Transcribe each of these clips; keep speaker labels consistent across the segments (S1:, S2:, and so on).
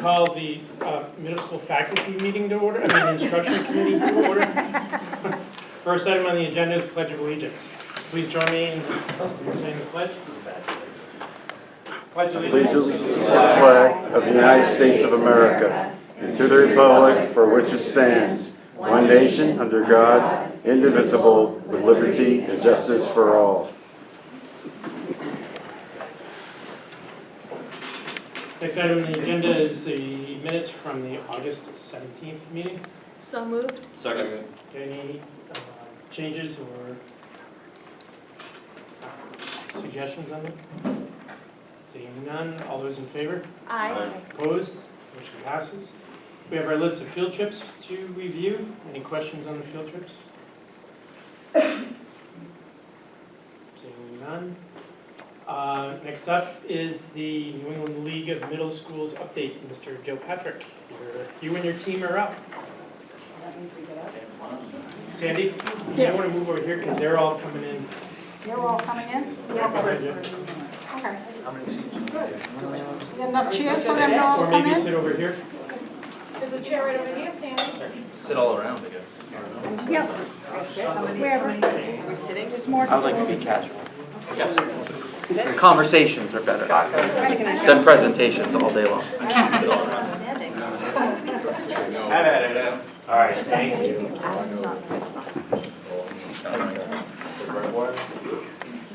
S1: call the middle school faculty meeting to order, I mean instruction committee to order. First item on the agenda is Pledge of Allegiance. Please join me in saying the pledge. Pledge of
S2: Allegiance
S1: Allegiance.
S2: to the flag of the United States of America and to the republic for which it stands, one nation under God, indivisible, with liberty and justice for all.
S1: Next item on the agenda is the minutes from the August 17th meeting.
S3: So moved.
S4: Second.
S1: Any changes or suggestions on them? Seeing none, all those in favor?
S3: Aye.
S1: Opposed? Motion passes. We have our list of field trips to review. Any questions on the field trips? Seeing none. Next up is the New England League of Middle Schools update. Mr. Gilpatrick, you and your team are up.
S5: That means we get up.
S1: Sandy, you
S5: Yes.
S1: want to move over here because they're all coming in.
S5: They're all coming in?
S1: Right behind you.
S5: Okay. Good. You got enough chairs for them to all
S1: Or
S5: come
S1: maybe
S5: in?
S1: sit over here.
S3: There's a chair right over here, Sandy.
S4: Sit all around, I guess.
S5: Yep. Wherever.
S3: Are we sitting?
S5: There's more.
S6: I would like to be casual.
S4: Yes.
S6: Conversations are better than presentations all day long.
S3: Standing.
S4: Have at it, Adam.
S1: All right, thank you.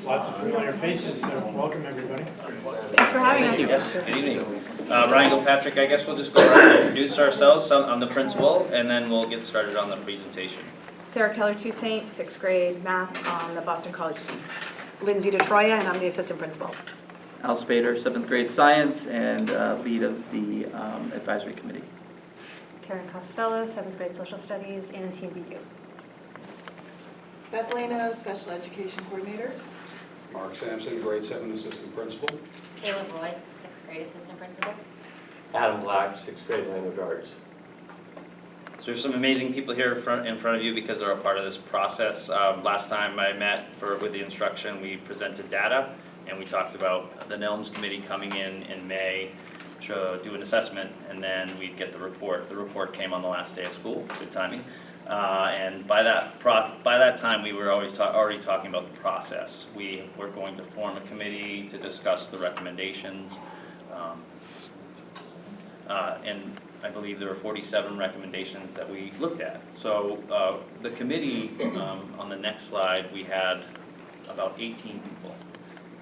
S1: Lots of familiar faces, so welcome everybody.
S3: Thanks for having us.
S4: Yes, good evening. Ryan Gilpatrick, I guess we'll just go around and introduce ourselves. I'm the principal, and then we'll get started on the presentation.
S7: Sarah Keller Toussaint, 6th grade math on the Boston College team. Lindsay DeTroya, and I'm the assistant principal.
S6: Al Spader, 7th grade science and lead of the advisory committee.
S7: Karen Costello, 7th grade social studies and team BU.
S8: Beth Leno, special education coordinator.
S9: Mark Sampson, grade 7 assistant principal.
S10: Caleb Roy, 6th grade assistant principal.
S11: Adam Black, 6th grade language arts.
S4: So we have some amazing people here in front of you because they're a part of this process. Last time I met with the instruction, we presented data and we talked about the Gnomes committee coming in May to do an assessment, and then we'd get the report. The report came on the last day of school, good timing. And by that time, we were already talking about the process. We were going to form a committee to discuss the recommendations. And I believe there were 47 recommendations that we looked at. So the committee, on the next slide, we had about 18 people.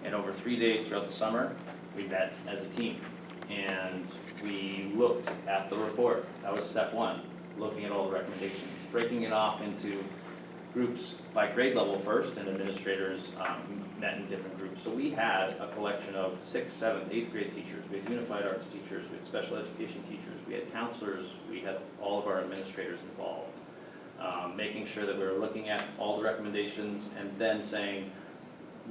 S4: And over 3 days throughout the summer, we met as a team. And we looked at the report. That was step one, looking at all the recommendations, breaking it off into groups by grade level first, and administrators met in different groups. So we had a collection of 6th, 7th, 8th grade teachers. We had unified arts teachers, we had special education teachers, we had counselors, we had all of our administrators involved. Making sure that we were looking at all the recommendations and then saying,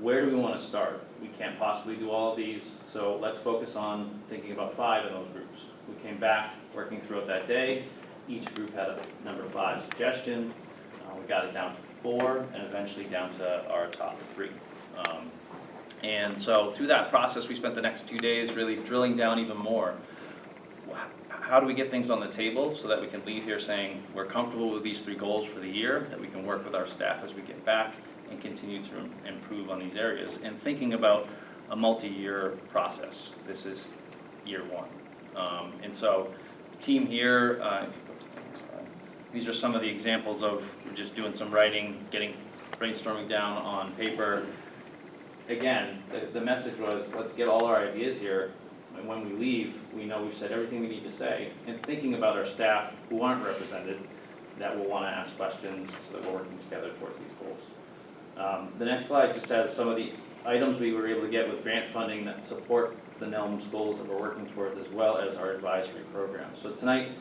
S4: where do we want to start? We can't possibly do all of these, so let's focus on thinking about 5 in those groups. We came back, working throughout that day. Each group had a number 5 suggestion. We got it down to 4 and eventually down to our top 3. And so through that process, we spent the next 2 days really drilling down even more. How do we get things on the table so that we can leave here saying we're comfortable with these 3 goals for the year, that we can work with our staff as we get back and continue to improve on these areas, and thinking about a multi-year process. This is year 1. And so the team here, these are some of the examples of just doing some writing, brainstorming down on paper. Again, the message was, let's get all our ideas here, and when we leave, we know we've said everything we need to say, and thinking about our staff who aren't represented, that will want to ask questions so that we're working together towards these goals. The next slide just has some of the items we were able to get with grant funding that support the Gnomes goals that we're working towards, as well as our advisory program. So tonight,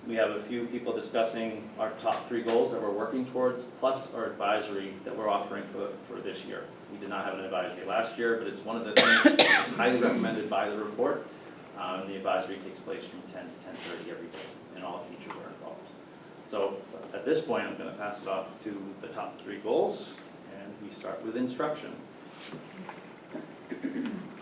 S4: we have a few people discussing our top 3 goals that we're working towards, plus our advisory that we're offering for this year. We did not have an advisory last year, but it's one of the things that's highly recommended by the report. The advisory takes place from 10 to 10:30 every day, and all teachers are involved. So at this point, I'm going to pass it off to the top 3 goals, and we start with instruction.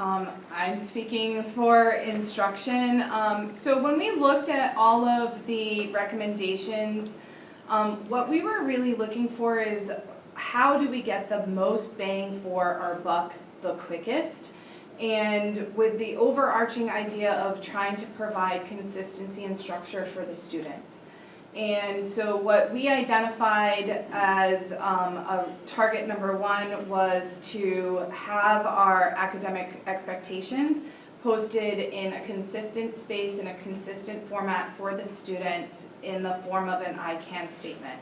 S7: I'm speaking for instruction. So when we looked at all of the recommendations, what we were really looking for is how do we get the most bang for our buck the quickest? And with the overarching idea of trying to provide consistency and structure for the students. And so what we identified as a target number one was to have our academic expectations posted in a consistent space, in a consistent format for the students in the form of an I can statement.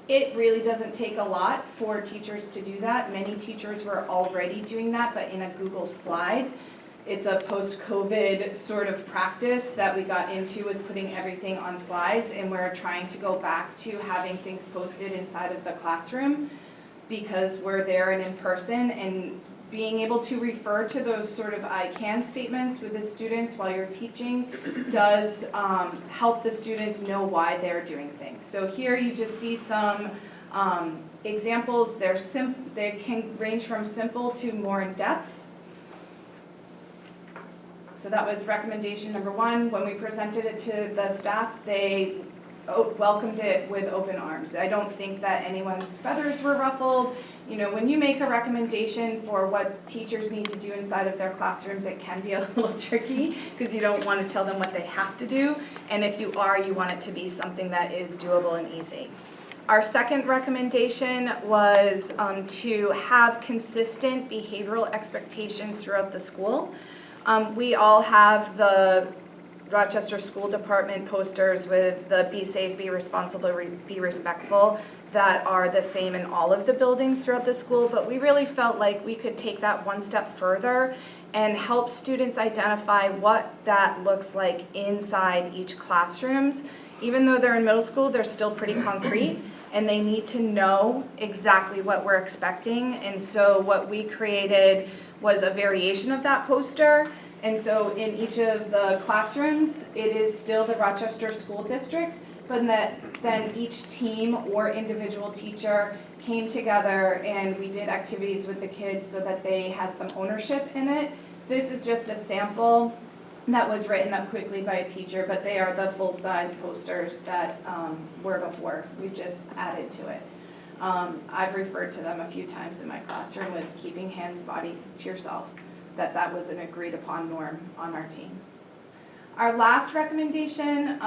S7: It really doesn't take a lot for teachers to do that. Many teachers were already doing that, but in a Google slide. It's a post-COVID sort of practice that we got into, was putting everything on slides, and we're trying to go back to having things posted inside of the classroom because we're there and in person, and being able to refer to those sort of I can statements with the students while you're teaching does help the students know why they're doing things. So here you just see some examples. They can range from simple to more in depth. So that was recommendation number one. When we presented it to the staff, they welcomed it with open arms. I don't think that anyone's feathers were ruffled. You know, when you make a recommendation for what teachers need to do inside of their classrooms, it can be a little tricky because you don't want to tell them what they have to do. And if you are, you want it to be something that is doable and easy. Our second recommendation was to have consistent behavioral expectations throughout the school. We all have the Rochester School Department posters with the be safe, be responsible, be respectful that are the same in all of the buildings throughout the school, but we really felt like we could take that one step further and help students identify what that looks like inside each classrooms. Even though they're in middle school, they're still pretty concrete and they need to know exactly what we're expecting. And so what we created was a variation of that poster. And so in each of the classrooms, it is still the Rochester School District, but then each team or individual teacher came together and we did activities with the kids so that they had some ownership in it. This is just a sample that was written up quickly by a teacher, but they are the full-size posters that were before. We've just added to it. I've referred to them a few times in my classroom with keeping hands, body to yourself, that was an agreed upon norm on our team. Our last recommendation,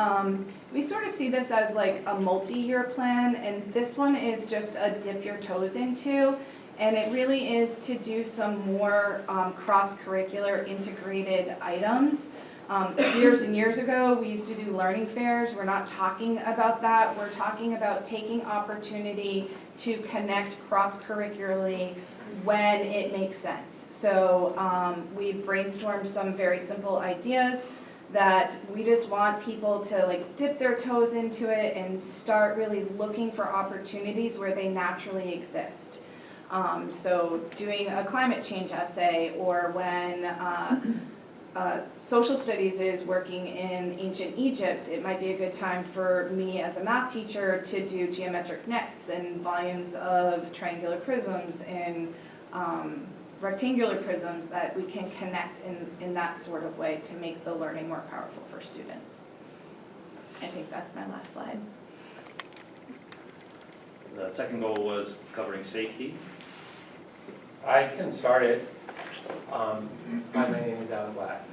S7: we sort of see this as like a multi-year plan, and this one is just a dip your toes into, and it really is to do some more cross-curricular integrated items. Years and years ago, we used to do learning fairs. We're not talking about that. We're talking about taking opportunity to connect cross-curricularly when it makes sense. So we've brainstormed some very simple ideas that we just want people to like dip their toes into it and start really looking for opportunities where they naturally exist. So doing a climate change essay, or when social studies is working in ancient Egypt, it might be a good time for me as a math teacher to do geometric nets and volumes of triangular prisms and rectangular prisms that we can connect in that sort of way to make the learning more powerful for students. I think that's my last slide.
S4: The second goal was covering safety.
S11: I can start it. Hi, my name is Adam Black.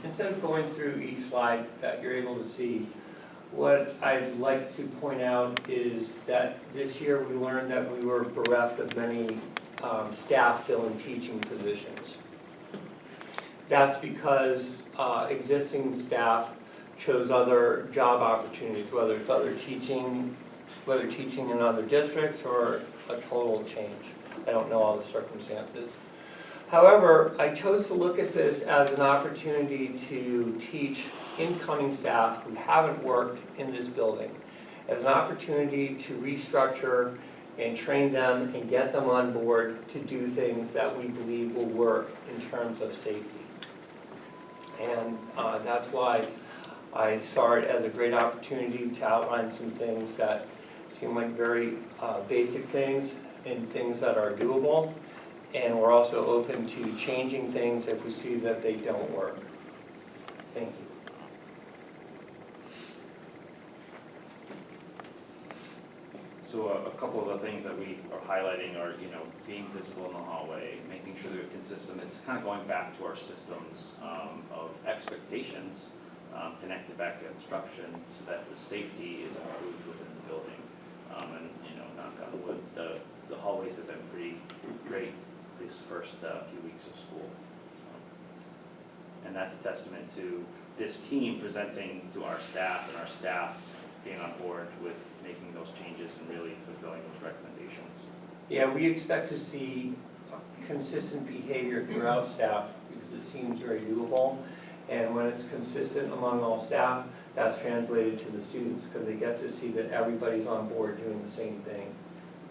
S11: Instead of going through each slide that you're able to see, what I'd like to point out is that this year we learned that we were bereft of many staff filling teaching positions. That's because existing staff chose other job opportunities, whether it's teaching in other districts or a total change. I don't know all the circumstances. However, I chose to look at this as an opportunity to teach incoming staff who haven't worked in this building, as an opportunity to restructure and train them and get them on board to do things that we believe will work in terms of safety. And that's why I saw it as a great opportunity to outline some things that seem like very basic things and things that are doable, And we're also open to changing things if we see that they don't work. Thank you.
S4: So a couple of the things that we are highlighting are, being visible in the hallway, making sure they're consistent. It's kind of going back to our systems of expectations, connected back to instruction, so that the safety is improved within the building. And, knock on wood, the hallways have been pretty great these first few weeks of school. And that's a testament to this team presenting to our staff and our staff being on board with making those changes and really fulfilling those recommendations.
S11: Yeah, we expect to see consistent behavior throughout staff because it seems very doable. And when it's consistent among all staff, that's translated to the students because they get to see that everybody's on board doing the same thing.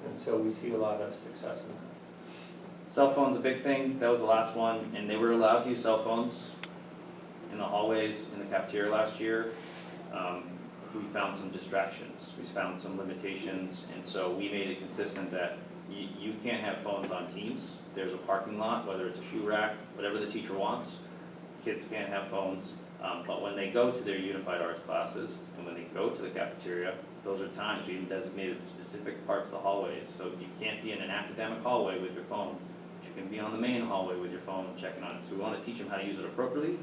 S11: And so we see a lot of success in that.
S4: Cell phone's a big thing. That was the last one, and they were allowed to use cell phones in the hallways in the cafeteria last year. We found some distractions. We found some limitations, and so we made it consistent that you can't have phones on teams. There's a parking lot, whether it's a shoe rack, whatever the teacher wants. Kids can't have phones, but when they go to their unified arts classes and when they go to the cafeteria, those are times we even designated specific parts of the hallways. So you can't be in an academic hallway with your phone, but you can be on the main hallway with your phone checking on it. So we want to teach them how to use it appropriately,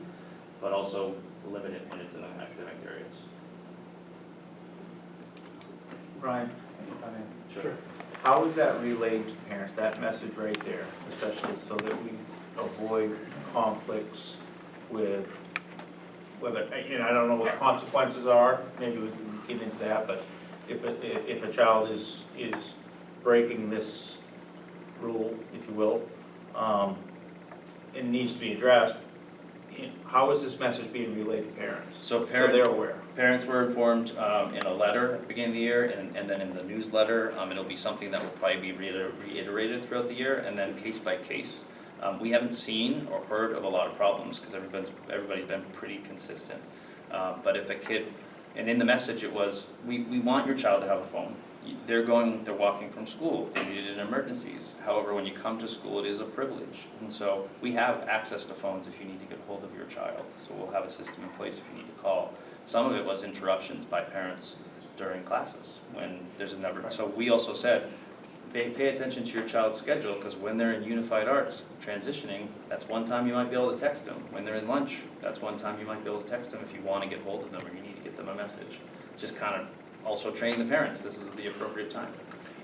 S4: but also limit it when it's in the academic areas.
S12: Brian,
S4: Sure.
S12: how is that relayed to parents, that message right there, especially so that we avoid conflicts with whether, I don't know what consequences are, maybe we can get into that, but if a child is breaking this rule, if you will, and needs to be addressed, how is this message being relayed to parents?
S4: So
S12: they're aware.
S4: Parents were informed in a letter at the beginning of the year, and then in the newsletter. It'll be something that will probably be reiterated throughout the year, and then case by case. We haven't seen or heard of a lot of problems because everybody's been pretty consistent. But if a kid, and in the message it was, we want your child to have a phone. They're walking from school, they need it in emergencies. However, when you come to school, it is a privilege. And so we have access to phones if you need to get hold of your child. So we'll have a system in place if you need to call. Some of it was interruptions by parents during classes when there's a number. So we also said, pay attention to your child's schedule because when they're in unified arts transitioning, that's one time you might be able to text them. When they're in lunch, that's one time you might be able to text them if you want to get hold of them or you need to get them a message. Just kind of also train the parents, this is the appropriate time.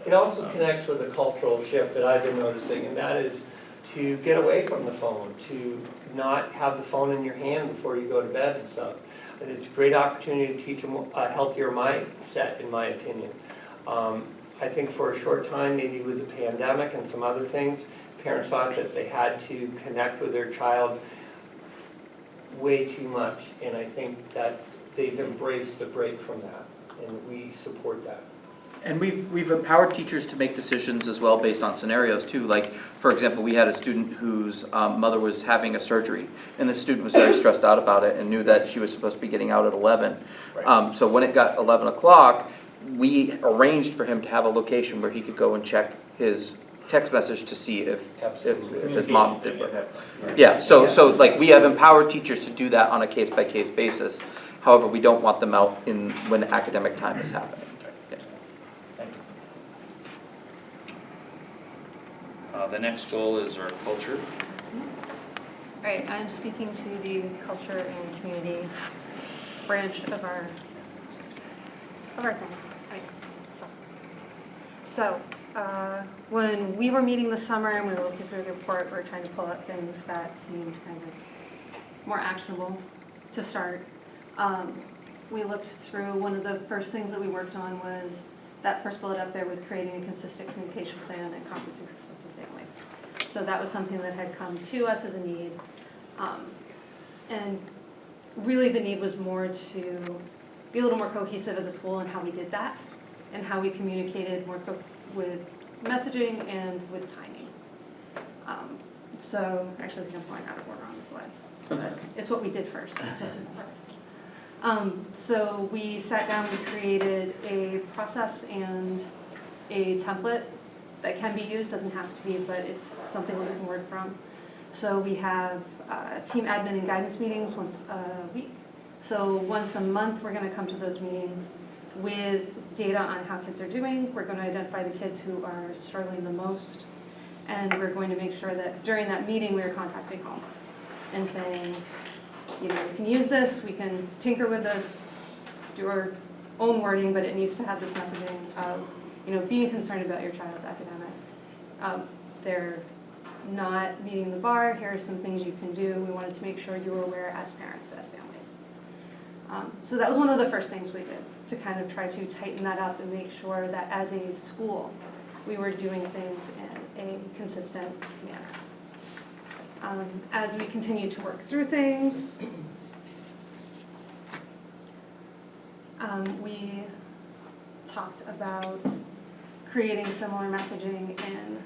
S11: It also connects with a cultural shift that I've been noticing, and that is to get away from the phone, to not have the phone in your hand before you go to bed and stuff. It's a great opportunity to teach them a healthier mindset, in my opinion. I think for a short time, maybe with the pandemic and some other things, parents thought that they had to connect with their child way too much, and I think that they've embraced a break from that, and we support that.
S6: And we've empowered teachers to make decisions as well based on scenarios too. Like, for example, we had a student whose mother was having a surgery, and the student was very stressed out about it and knew that she was supposed to be getting out at 11.
S11: Right.
S6: So when it got 11 o'clock, we arranged for him to have a location where he could go and check his text message to see if his mom did work. Yeah, so like we have empowered teachers to do that on a case-by-case basis. However, we don't want them out when academic time is happening.
S4: The next goal is our culture.
S3: All right, I'm speaking to the culture and community branch of our things. Right. So when we were meeting this summer and we were looking through the report, we were trying to pull up things that seemed kind of more actionable to start. We looked through, one of the first things that we worked on was that first bullet up there with creating a consistent communication plan and conferencing system for families. So that was something that had come to us as a need. And really the need was more to be a little more cohesive as a school in how we did that and how we communicated more with messaging and with timing. So actually I think I'm going out of order on the slides. But it's what we did first. That's important. So we sat down, we created a process and a template that can be used, doesn't have to be, but it's something that we can work from. So we have team admin and guidance meetings once a week. So once a month, we're going to come to those meetings with data on how kids are doing. We're going to identify the kids who are struggling the most. And we're going to make sure that during that meeting, we are contacting home and saying, you know, we can use this, we can tinker with this, do our own wording, but it needs to have this messaging of, you know, being concerned about your child's academics. They're not meeting the bar, here are some things you can do. We wanted to make sure you were aware as parents, as families. So that was one of the first things we did, to kind of try to tighten that up and make sure that as a school, we were doing things in a consistent manner. As we continue to work through things, we talked about creating similar messaging in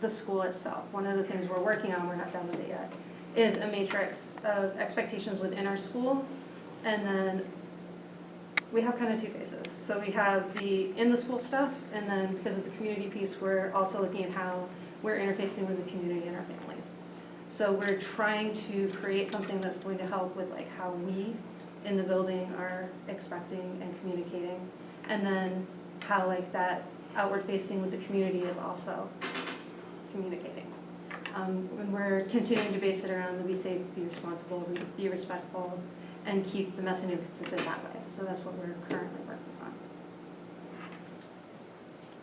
S3: the school itself. One of the things we're working on, we're not done with it yet, is a matrix of expectations within our school. And then we have kind of two phases. So we have the in the school stuff, and then because of the community piece, we're also looking at how we're interfacing with the community and our families. So we're trying to create something that's going to help with like how we in the building are expecting and communicating, and then how like that outward facing with the community is also communicating. And we're continuing to base it around the be safe, be responsible, be respectful, and keep the messaging consistent that way. So that's what we're currently working on.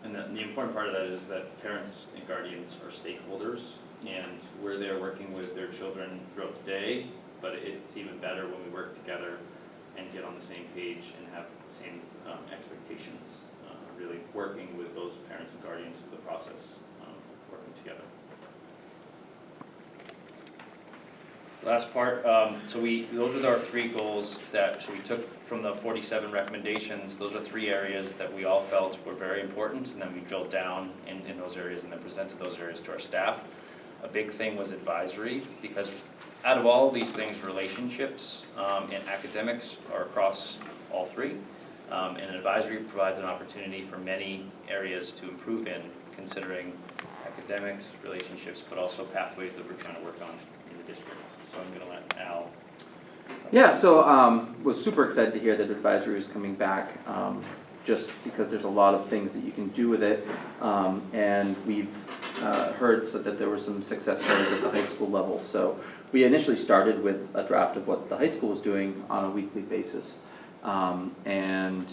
S4: And the important part of that is that parents and guardians are stakeholders, and we're there working with their children throughout the day, but it's even better when we work together and get on the same page and have the same expectations, really working with those parents and guardians through the process, working together. Last part, those are our 3 goals so we took from the 47 recommendations. Those are 3 areas that we all felt were very important, and then we drilled down in those areas and then presented those areas to our staff. A big thing was advisory, because out of all these things, relationships and academics are across all 3. And advisory provides an opportunity for many areas to improve in, considering academics, relationships, but also pathways that we're trying to work on in the district. So I'm going to let Al.
S6: Yeah, so was super excited to hear that advisory is coming back, just because there's a lot of things that you can do with it. And we've heard that there were some success stories at the high school level. So we initially started with a draft of what the high school was doing on a weekly basis, and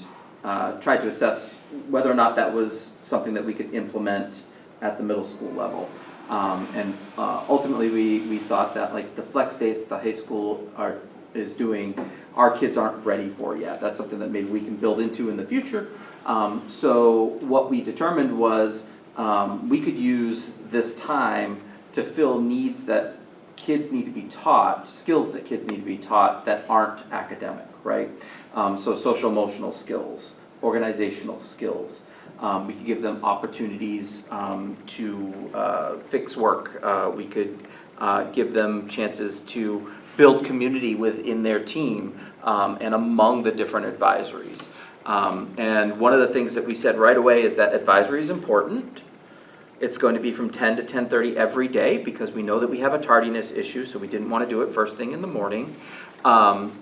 S6: tried to assess whether or not that was something that we could implement at the middle school level. And ultimately we thought that like the flex days that the high school is doing, our kids aren't ready for yet. That's something that maybe we can build into in the future. So what we determined was we could use this time to fill needs that kids need to be taught, skills that kids need to be taught that aren't academic, right? So social emotional skills, organizational skills. We could give them opportunities to fix work. We could give them chances to build community within their team and among the different advisories. And one of the things that we said right away is that advisory is important. It's going to be from 10 to 10:30 every day, because we know that we have a tardiness issue, so we didn't want to do it first thing in the morning. From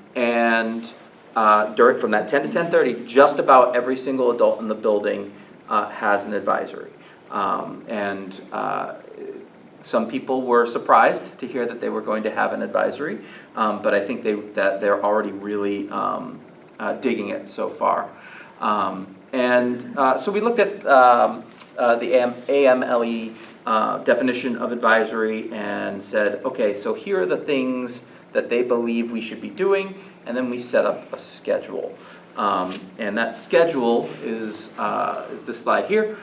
S6: that 10 to 10:30, just about every single adult in the building has an advisory. Some people were surprised to hear that they were going to have an advisory, but I think that they're already really digging it so far. So we looked at the AMLE definition of advisory and said, okay, so here are the things that they believe we should be doing, and then we set up a schedule. And that schedule is this slide here.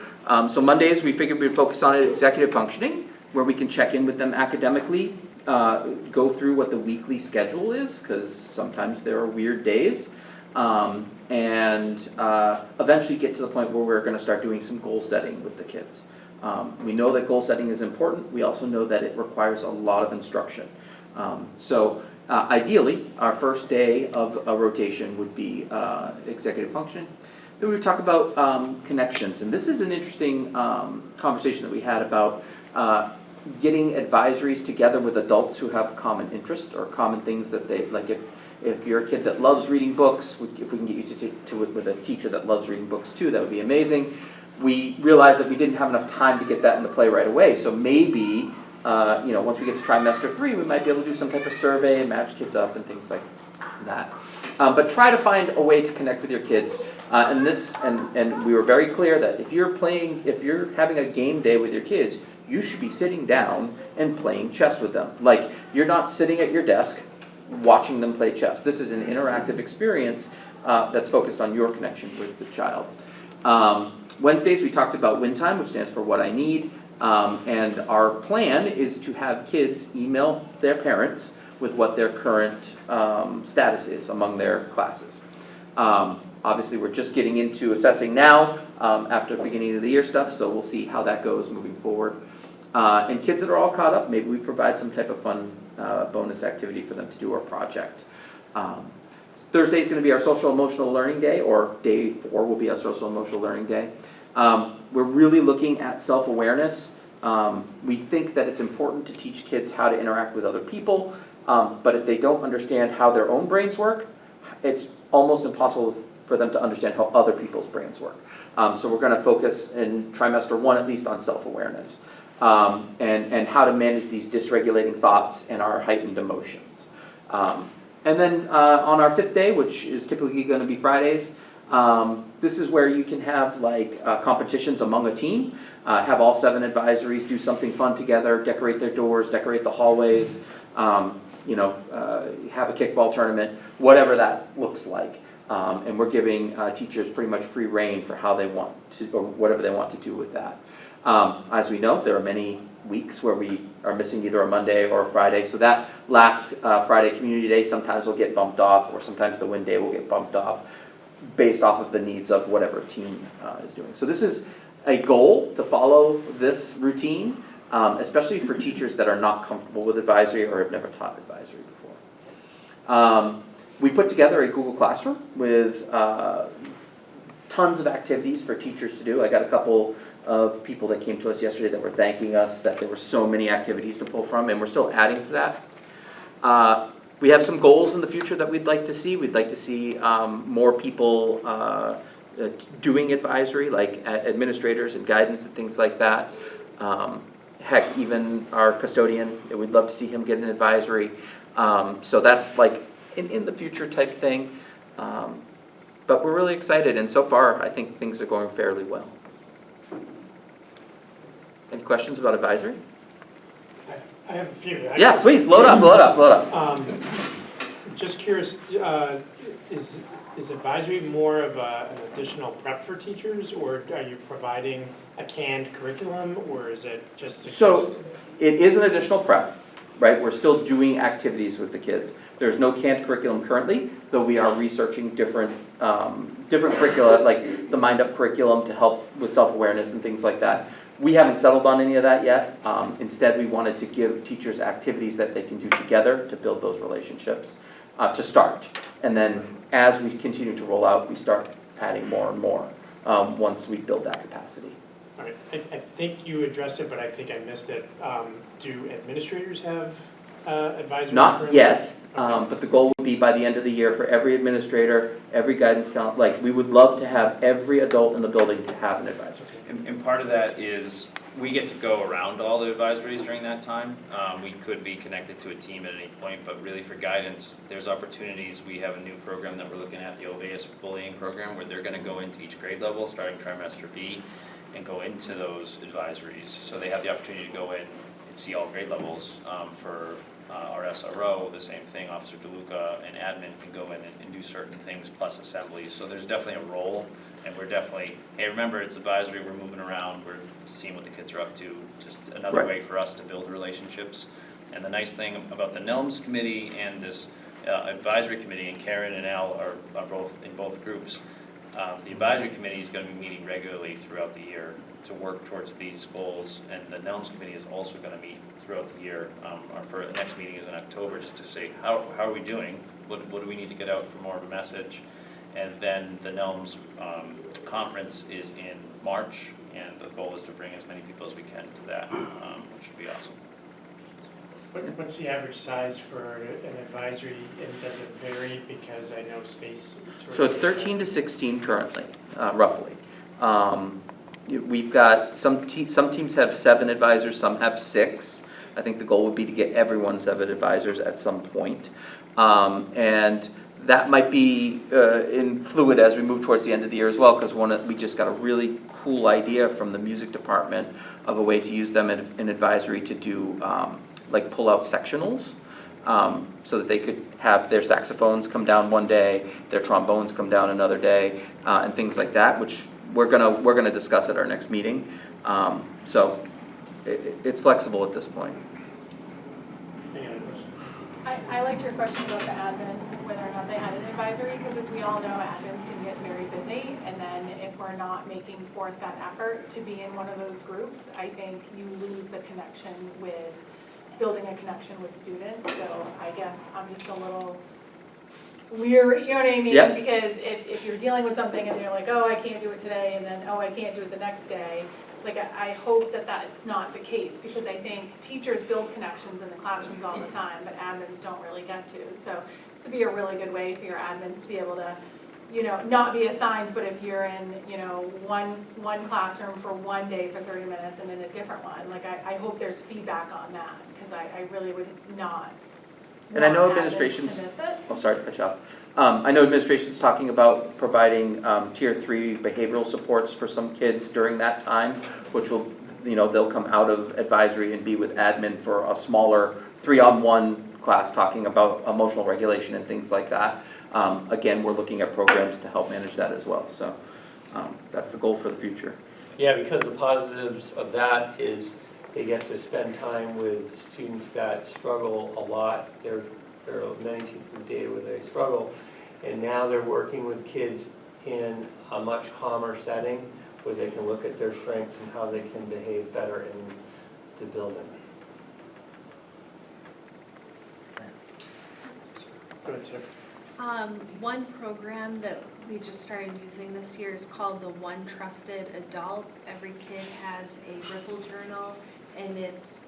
S6: So Mondays, we figured we'd focus on executive functioning, where we can check in with them academically, go through what the weekly schedule is, because sometimes there are weird days, and eventually get to the point where we're going to start doing some goal setting with the kids. We know that goal setting is important. We also know that it requires a lot of instruction. Ideally, our first day of a rotation would be executive functioning. Then we would talk about connections, and this is an interesting conversation that we had about getting advisories together with adults who have common interest or common things that they, like if you're a kid that loves reading books, if we can get you to it with a teacher that loves reading books too, that would be amazing. We realized that we didn't have enough time to get that into play right away, so maybe, once we get to trimester 3, we might be able to do some type of survey and match kids up and things like that. But try to find a way to connect with your kids. And we were very clear that if you're having a game day with your kids, you should be sitting down and playing chess with them. Like, you're not sitting at your desk watching them play chess. This is an interactive experience that's focused on your connection with the child. Wednesdays, we talked about win time, which stands for what I need. And our plan is to have kids email their parents with what their current status is among their classes. Obviously, we're just getting into assessing now after the beginning of the year stuff, so we'll see how that goes moving forward. And kids that are all caught up, maybe we provide some type of fun bonus activity for them to do, or project. Thursday is going to be our social emotional learning day, or day 4 will be our social emotional learning day. We're really looking at self-awareness. We think that it's important to teach kids how to interact with other people, but if they don't understand how their own brains work, it's almost impossible for them to understand how other people's brains work. So we're going to focus in trimester 1 at least on self-awareness and how to manage these dysregulating thoughts and our heightened emotions. And then on our 5th day, which is typically going to be Fridays, this is where you can have competitions among a team, have all 7 advisories do something fun together, decorate their doors, decorate the hallways, have a kickball tournament, whatever that looks like. And we're giving teachers pretty much free reign for how they want to, or whatever they want to do with that. As we know, there are many weeks where we are missing either a Monday or a Friday, so that last Friday community day sometimes will get bumped off, or sometimes the win day will get bumped off based off of the needs of whatever team is doing. So this is a goal to follow this routine, especially for teachers that are not comfortable with advisory or have never taught advisory before. We put together a Google Classroom with tons of activities for teachers to do. I got a couple of people that came to us yesterday that were thanking us that there were so many activities to pull from, and we're still adding to that. We have some goals in the future that we'd like to see. We'd like to see more people doing advisory, like administrators and guidance and things like that. Heck, even our custodian, we'd love to see him get an advisory. So that's like in the future type thing. But we're really excited, and so far I think things are going fairly well. Any questions about advisory?
S1: I have a few.
S6: Yeah, please, load up.
S1: Just curious, is advisory more of an additional prep for teachers, or are you providing a canned curriculum, or is it just
S6: So it is an additional prep, right? We're still doing activities with the kids. There's no canned curriculum currently, though we are researching different curricula, like the Mind Up curriculum to help with self-awareness and things like that. We haven't settled on any of that yet. Instead, we wanted to give teachers activities that they can do together to build those relationships to start. And then as we continue to roll out, we start adding more and more once we build that capacity.
S1: All right. I think you addressed it, but I think I missed it. Do administrators have advisory?
S6: Not yet, but the goal would be by the end of the year for every administrator, every guidance counselor, we would love to have every adult in the building to have an advisor.
S4: And part of that is we get to go around all the advisories during that time. We could be connected to a team at any point, but really for guidance, there's opportunities. We have a new program that we're looking at, the Oveus bullying program, where they're going to go into each grade level starting trimester B and go into those advisories. So they have the opportunity to go in and see all grade levels. For our SRO, the same thing, Officer DeLuca and admin can go in and do certain things plus assemblies. So there's definitely a role, and we're definitely, hey, remember it's advisory, we're moving around, we're seeing what the kids are up to, just another way for us to build relationships. And the nice thing about the Gnomes committee and this advisory committee, and Karen and Al are both in both groups, the advisory committee is going to be meeting regularly throughout the year to work towards these goals, and the Gnomes committee is also going to meet throughout the year. Our next meeting is in October, just to say how are we doing, what do we need to get out for more of a message, And then the Gnomes conference is in March, and the goal is to bring as many people as we can to that, which would be awesome.
S1: What's the average size for an advisory, and does it vary, because I know space is sort of...
S6: So it's 13 to 16 currently, roughly. We've got, some teams have 7 advisors, some have 6. I think the goal would be to get everyone 7 advisors at some point. And that might be in fluid as we move towards the end of the year as well, because we just got a really cool idea from the music department of a way to use them in advisory to do like pull out sectionals, so that they could have their saxophones come down one day, their trombones come down another day, and things like that, which we're gonna discuss at our next meeting. So it's flexible at this point.
S1: Any other questions?
S7: I liked your question about the admin, whether or not they had an advisory, because as we all know, admins can get very busy, and then if we're not making forth that effort to be in one of those groups, I think you lose the connection with, building a connection with students. So I guess I'm just a little weird, you know what I mean?
S6: Yep.
S7: Because if you're dealing with something and you're like, oh, I can't do it today, and then, oh, I can't do it the next day, like I hope that that's not the case, because I think teachers build connections in the classrooms all the time, but admins don't really get to. So this would be a really good way for your admins to be able to, you know, not be assigned, but if you're in, you know, one classroom for one day for 30 minutes and in a different one, like I hope there's feedback on that, because I really would not
S6: And I know
S7: want admins
S6: administration's,
S7: to miss it.
S6: oh, sorry to cut you off. I know administration's talking about providing tier 3 behavioral supports for some kids during that time, which will, you know, they'll come out of advisory and be with admin for a smaller 3-on-1 class talking about emotional regulation and things like that. Again, we're looking at programs to help manage that as well. So that's the goal for the future.
S11: Yeah, because the positives of that is they get to spend time with students that struggle a lot. There are many pieces of data where they struggle, and now they're working with kids in a much calmer setting where they can look at their strengths and how they can behave better in the building.
S1: Go ahead, sir.
S13: One program that we just started using this year is called the One Trusted Adult. Every kid has a Ripple journal, and it's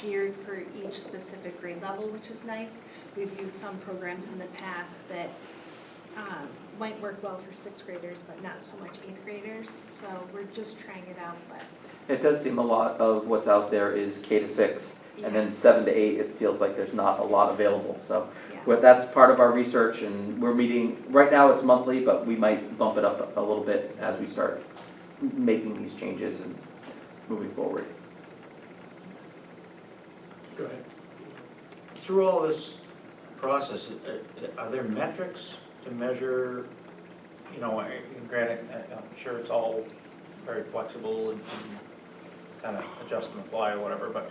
S13: geared for each specific grade level, which is nice. We've used some programs in the past that might work well for 6th graders, but not so much 8th graders. So we're just trying it out. But
S6: It does seem a lot of what's out there is K to 6, and then 7 to 8, it feels like there's not a lot available. So that's part of our research, and we're meeting, right now it's monthly, but we might bump it up a little bit as we start making these changes and moving forward.
S1: Go ahead.
S12: Through all this process, are there metrics to measure, you know, granted, I'm sure it's all very flexible and kind of adjust on the fly or whatever, but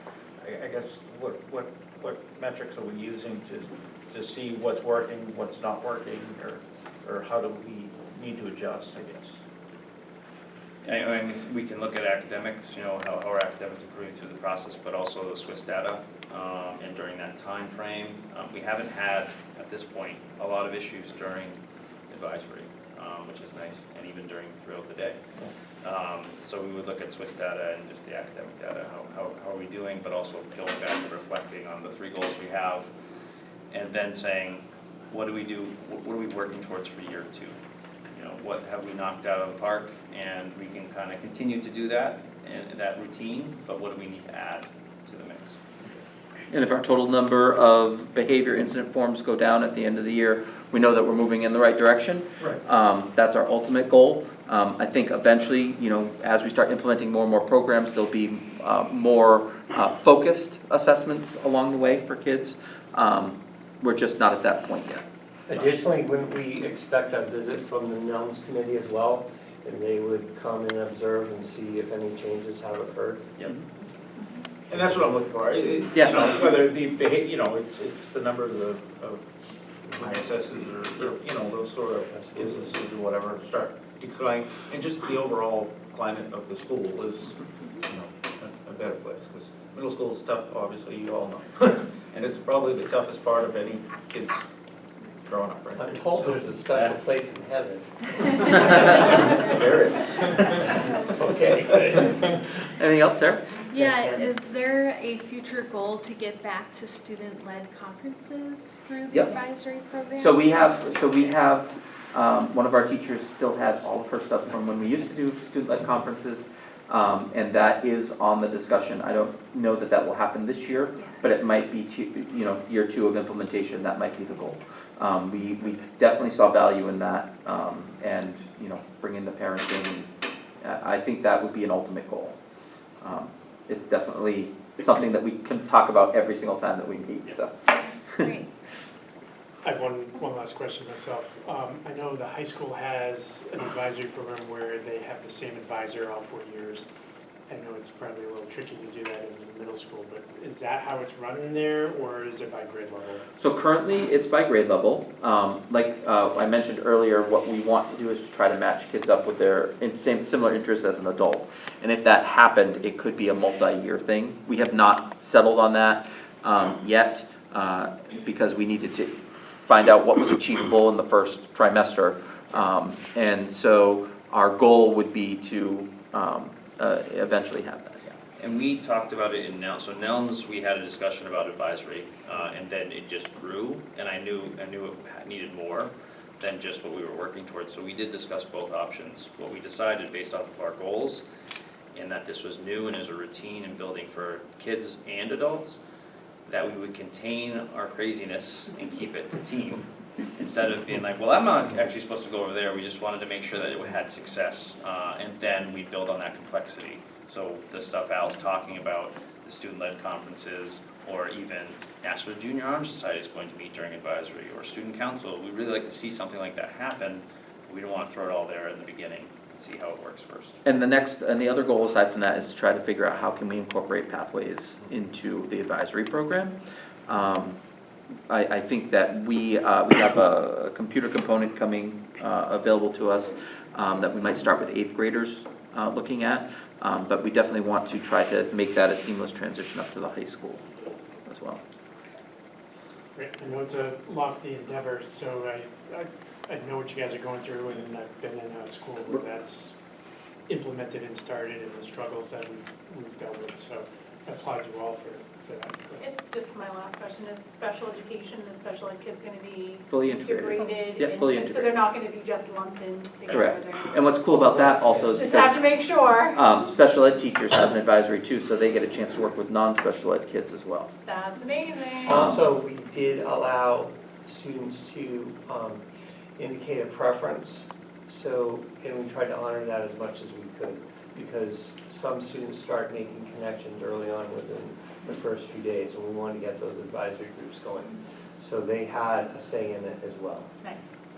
S12: I guess what metrics are we using to see what's working, what's not working, or how do we need to adjust, I guess?
S4: I mean, we can look at academics, you know, how our academics improving through the process, but also the Swiss data, and during that time frame. We haven't had, at this point, a lot of issues during advisory, which is nice, and even throughout the day. So we would look at Swiss data and just the academic data, how are we doing, but also going back and reflecting on the 3 goals we have, and then saying, what do we do, what are we working towards for year 2? You know, what have we knocked out of the park, and we can kind of continue to do that, and that routine, but what do we need to add to the mix?
S6: And if our total number of behavior incident forms go down at the end of the year, we know that we're moving in the right direction.
S1: Right.
S6: That's our ultimate goal. I think eventually, you know, as we start implementing more and more programs, there'll be more focused assessments along the way for kids. We're just not at that point yet.
S11: Additionally, wouldn't we expect a visit from the Gnomes committee as well? And they would come and observe and see if any changes have occurred?
S4: Yep.
S12: And that's what I'm looking for. You
S6: Yeah.
S12: know, whether the behavior, you know, it's the number of ISSs or, you know, those sort of ISSs or whatever start declining, and just the overall climate of the school is, you know, a better place. Because middle school is tough, obviously, you all know. And it's probably the toughest part of any kid's growing up, right?
S11: I'm told there's a special place in heaven.
S12: There is.
S11: Okay, good.
S6: Anything else, Sarah?
S13: Yeah, is there a future goal to get back to student-led conferences through the
S6: Yep.
S13: advisory program?
S6: So we have, one of our teachers still had all of her stuff from when we used to do student-led conferences. And that is on the discussion. I don't know that that will happen this year, but it might be, year 2 of implementation, that might be the goal. We definitely saw value in that, and, bringing the parents in. I think that would be an ultimate goal. It's definitely something that we can talk about every single time that we meet, so.
S13: Great.
S1: I have one last question myself. I know the high school has an advisory program where they have the same advisor all 4 years. I know it's probably a little tricky to do that in the middle school, but is that how it's run in there, or is it by grade level?
S6: So currently, it's by grade level. I mentioned earlier, what we want to do is to try to match kids up with their similar interests as an adult. And if that happened, it could be a multi-year thing. We have not settled on that yet, because we needed to find out what was achievable in the first trimester. And so our goal would be to eventually have that, yeah.
S4: And we talked about it in Nelms. So Nelms, we had a discussion about advisory, and then it just grew, and I knew it needed more than just what we were working towards. So we did discuss both options. What we decided based off of our goals, and that this was new and is a routine and building for kids and adults, that we would contain our craziness and keep it to team. Instead of being like, well, I'm not actually supposed to go over there, we just wanted to make sure that it had success, and then we build on that complexity. So the stuff Al's talking about, the student-led conferences, or even National Junior Honor Society is going to meet during advisory, or student council, we'd really like to see something like that happen, but we don't want to throw it all there in the beginning and see how it works first.
S6: And the other goal aside from that is to try to figure out how can we incorporate pathways into the advisory program. I think that we have a computer component coming available to us that we might start with 8th graders looking at, but we definitely want to try to make that a seamless transition up to the high school as well.
S1: Great. I know it's a lofty endeavor, so I know what you guys are going through, and I've been in a school where that's implemented and started, and the struggles that we've dealt with, so I applaud you all for that.
S5: It's just my last question, is special education, the special ed kids gonna be
S6: Fully integrated.
S5: integrated?
S6: Yeah, fully
S5: So
S6: integrated.
S5: they're not gonna be just lumped in together?
S6: Correct.
S5: They're-
S6: And what's cool about that also is
S5: Just have
S6: because
S5: to make sure.
S6: special ed teachers have an advisory too, so they get a chance to work with non-special ed kids as well.
S5: That's amazing.
S11: Also, we did allow students to indicate a preference, and we tried to honor that as much as we could, because some students start making connections early on within the first few days, and we wanted to get those advisory groups going. So they had a say in it as well.
S5: Nice.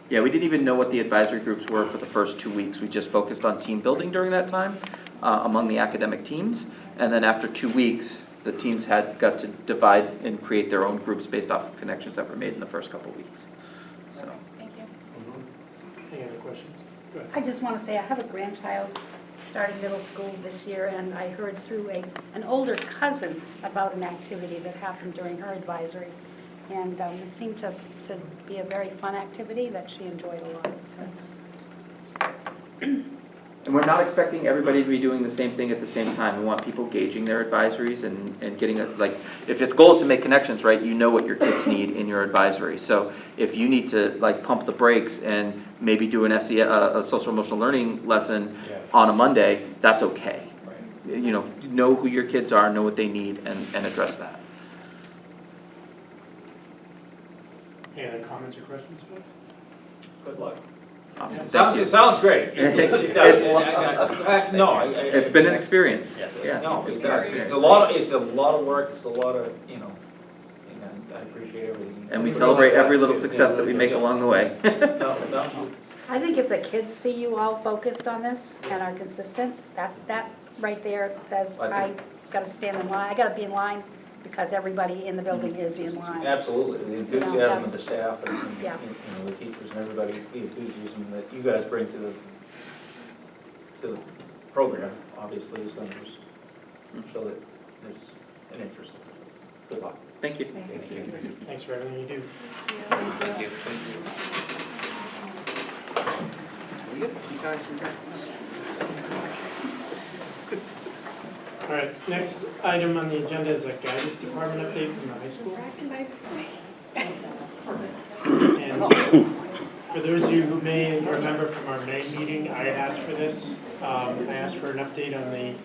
S6: Yeah, we didn't even know what the advisory groups were for the first 2 weeks. We just focused on team building during that time among the academic teams. And then after 2 weeks, the teams got to divide and create their own groups based off of connections that were made in the first couple of weeks. So.
S5: Thank you.
S1: Any other questions? Go ahead.
S14: I just want to say, I have a grandchild starting middle school this year, and I heard through an older cousin about an activity that happened during her advisory. And it seemed to be a very fun activity that she enjoyed a lot. So.
S6: And we're not expecting everybody to be doing the same thing at the same time. We want people gauging their advisories and getting if the goal is to make connections, right, you know what your kids need in your advisory. So if you need to pump the brakes and maybe do a social emotional learning lesson on a Monday, that's okay. Right. Know who your kids are, know what they need, and address that.
S1: Any other comments or questions, folks?
S12: Good luck.
S6: Awesome.
S12: It sounds great.
S6: It's been an experience.
S12: Yeah. No, it does. It's a lot of work. It's a lot of, and I appreciate everything.
S6: And we celebrate every little success that we make along the way.
S12: No.
S14: I think if the kids see you all focused on this and are consistent, that right there says, I got to stand in line, I got to be in line because everybody in the building is in line.
S12: Absolutely. The enthusiasm of the staff and
S14: Yeah.
S12: the teachers and everybody, the enthusiasm that you guys bring to the program, obviously, is going to just show that there's an interest.
S6: Good luck. Thank you.
S1: Thank you. Thanks for everything you do.
S4: Thank you.
S6: We get 2 times in practice.
S1: All right, next item on the agenda is a guidance department update from the high school. And for those of you who may remember from our May meeting, I had asked for this. I asked for an update on the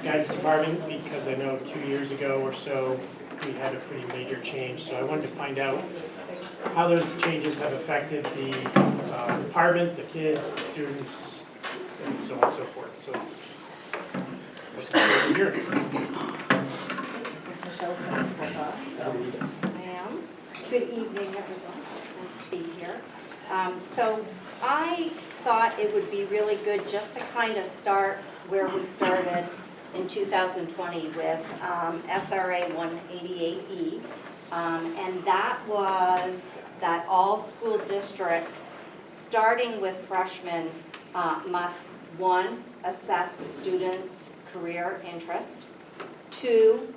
S1: guidance department because I know 2 years ago or so, we had a pretty major change. So I wanted to find out how those changes have affected the department, the kids, the students, and so on and so forth. So here.
S15: Michelle's going to kick us off, so I am. Good evening, everyone. It's nice to be here. So I thought it would be really good just to kind of start where we started in 2020 with SRA 188E. And that was that all school districts, starting with freshmen, must, 1, assess students' career interest, 2,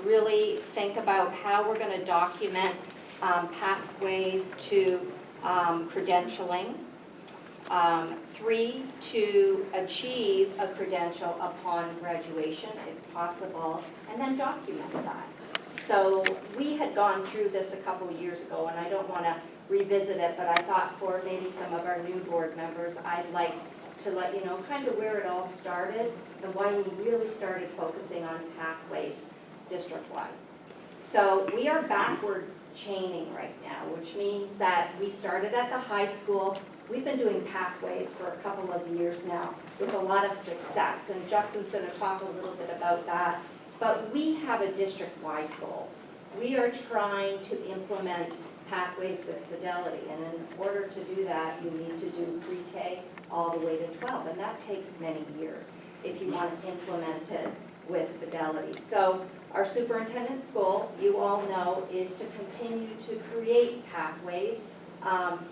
S15: really think about how we're going to document pathways to credentialing, 3, to achieve a credential upon graduation if possible, and then document that. So we had gone through this a couple of years ago, and I don't want to revisit it, but I thought for maybe some of our new board members, I'd like to let you know kind of where it all started and why we really started focusing on pathways district-wide. So we are backward chaining right now, which means that we started at the high school. We've been doing pathways for a couple of years now with a lot of success, and Justin's going to talk a little bit about that. But we have a district-wide goal. We are trying to implement pathways with fidelity, and in order to do that, you need to do pre-K all the way to 12, and that takes many years if you want to implement it with fidelity. So our superintendent's goal, you all know, is to continue to create pathways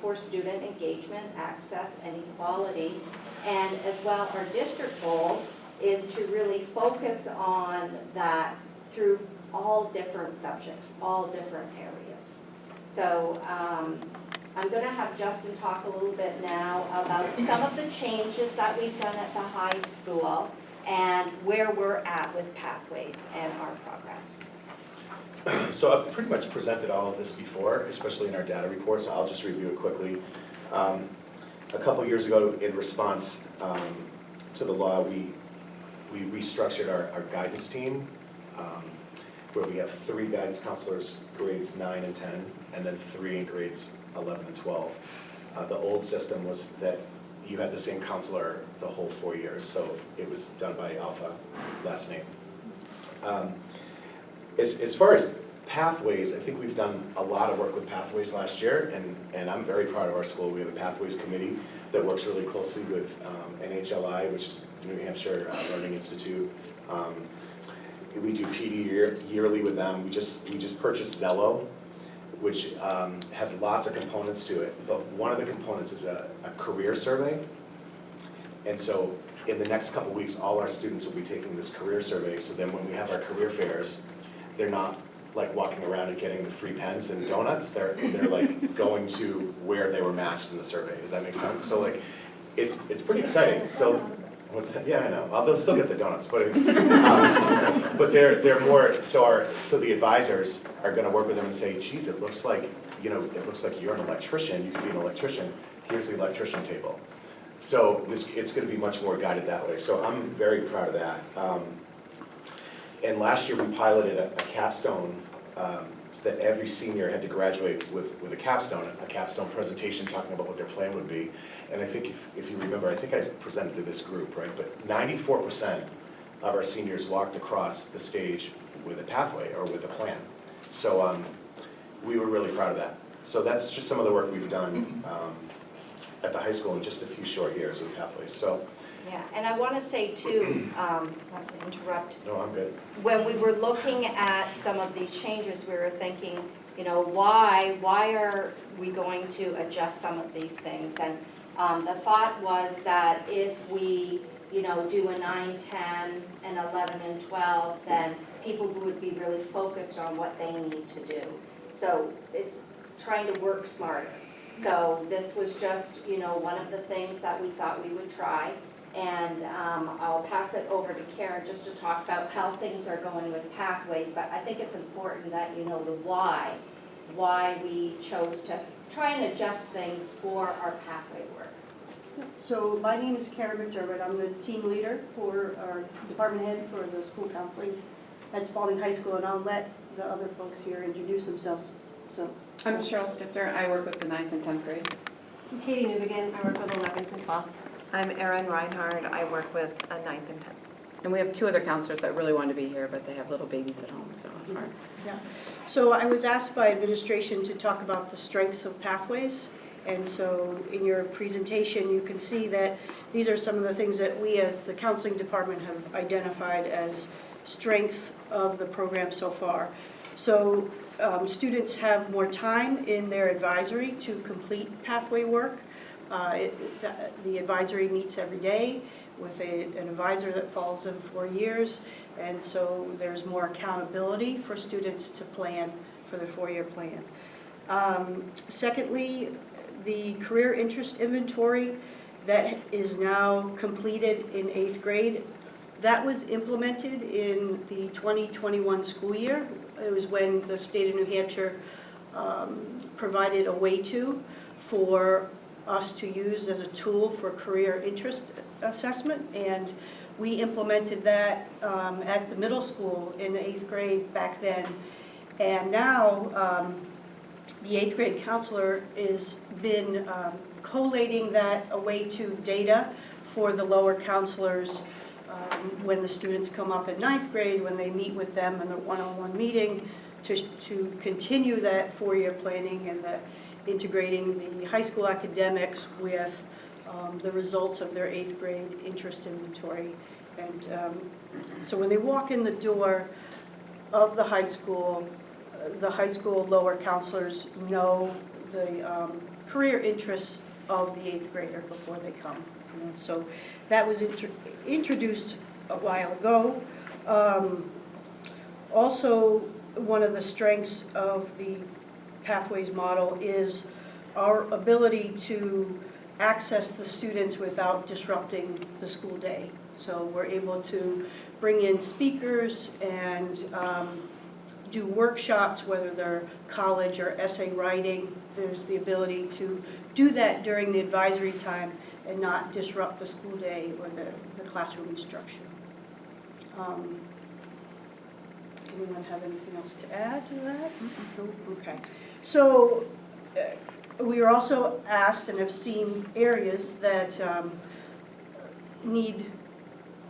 S15: for student engagement, access, and equality. And as well, our district goal is to really focus on that through all different subjects, all different areas. So I'm going to have Justin talk a little bit now about some of the changes that we've done at the high school and where we're at with pathways and our progress.
S16: So I've pretty much presented all of this before, especially in our data report, so I'll just review it quickly. A couple years ago, in response to the law, we restructured our guidance team, where we have 3 guidance counselors, grades 9 and 10, and then 3 in grades 11 and 12. The old system was that you had the same counselor the whole 4 years, so it was done by Alpha, last name. As far as pathways, I think we've done a lot of work with pathways last year, and I'm very proud of our school. We have a pathways committee that works really closely with NHLI, which is New Hampshire Learning Institute. We do PD yearly with them. We just purchased Zello, which has lots of components to it, but one of the components is a career survey. And so in the next couple weeks, all our students will be taking this career survey, so then when we have our career fairs, they're not like walking around and getting the free pens and donuts, they're like going to where they were matched in the survey. Does that make sense? So like, it's pretty exciting. So, what's that? Yeah, I know. Well, they'll still get the donuts, but they're more. So the advisors are going to work with them and say, geez, it looks like you're an electrician. You could be an electrician. Here's the electrician table. So it's going to be much more guided that way. So I'm very proud of that. And last year we piloted a capstone, so that every senior had to graduate with a capstone presentation talking about what their plan would be. And I think if you remember, I think I presented to this group, right? But 94% of our seniors walked across the stage with a pathway or with a plan. So we were really proud of that. So that's just some of the work we've done at the high school in just a few short years with pathways. So.
S15: Yeah, and I want to say too, not to interrupt.
S16: No, I'm good.
S15: When we were looking at some of these changes, we were thinking, why are we going to adjust some of these things? And the thought was that if we, do a 9, 10, and 11 and 12, then people would be really focused on what they need to do. So it's trying to work smarter. So this was just, one of the things that we thought we would try. And I'll pass it over to Karen just to talk about how things are going with pathways. But I think it's important that you know the why we chose to try and adjust things for our pathway work.
S5: So my name is Karen McDermott. I'm the team leader for our department head for the school counseling at Spalding High School, and I'll let the other folks here introduce themselves. So
S7: I'm Cheryl Stifter. I work with the 9th and 10th grade.
S13: I'm Katie Newbegin. I work with 11th and 12th.
S8: I'm Erin Reinhardt. I work with 9th and 10th.
S17: And we have 2 other counselors that really want to be here, but they have little babies at home, so it's hard.
S5: yeah. So I was asked by administration to talk about the strengths of pathways. And so in your presentation, you can see that these are some of the things that we as the counseling department have identified as strengths of the program so far. So students have more time in their advisory to complete pathway work. The advisory meets every day with an advisor that follows them for years, and so there's more accountability for students to plan for their 4-year plan. Secondly, the career interest inventory that is now completed in 8th grade, that was implemented in the 2021 school year. It was when the state of New Hampshire provided a way for us to use as a tool for career interest assessment, and we implemented that at the middle school in 8th grade back then. And now the 8th grade counselor has been collating that away to data for the lower counselors when the students come up in 9th grade, when they meet with them in the one-on-one meeting to continue that 4-year planning and the integrating the high school academics with the results of their 8th grade interest inventory. And so when they walk in the door of the high school lower counselors know the career interests of the 8th grader before they come. So that was introduced a while ago. Also, one of the strengths of the Pathways model is our ability to access the students without disrupting the school day. So we're able to bring in speakers and do workshops, whether they're college or essay writing. There's the ability to do that during the advisory time and not disrupt the school day or the classroom instruction. Anyone have anything else to add to that? No? Okay. So we were also asked and have seen areas that need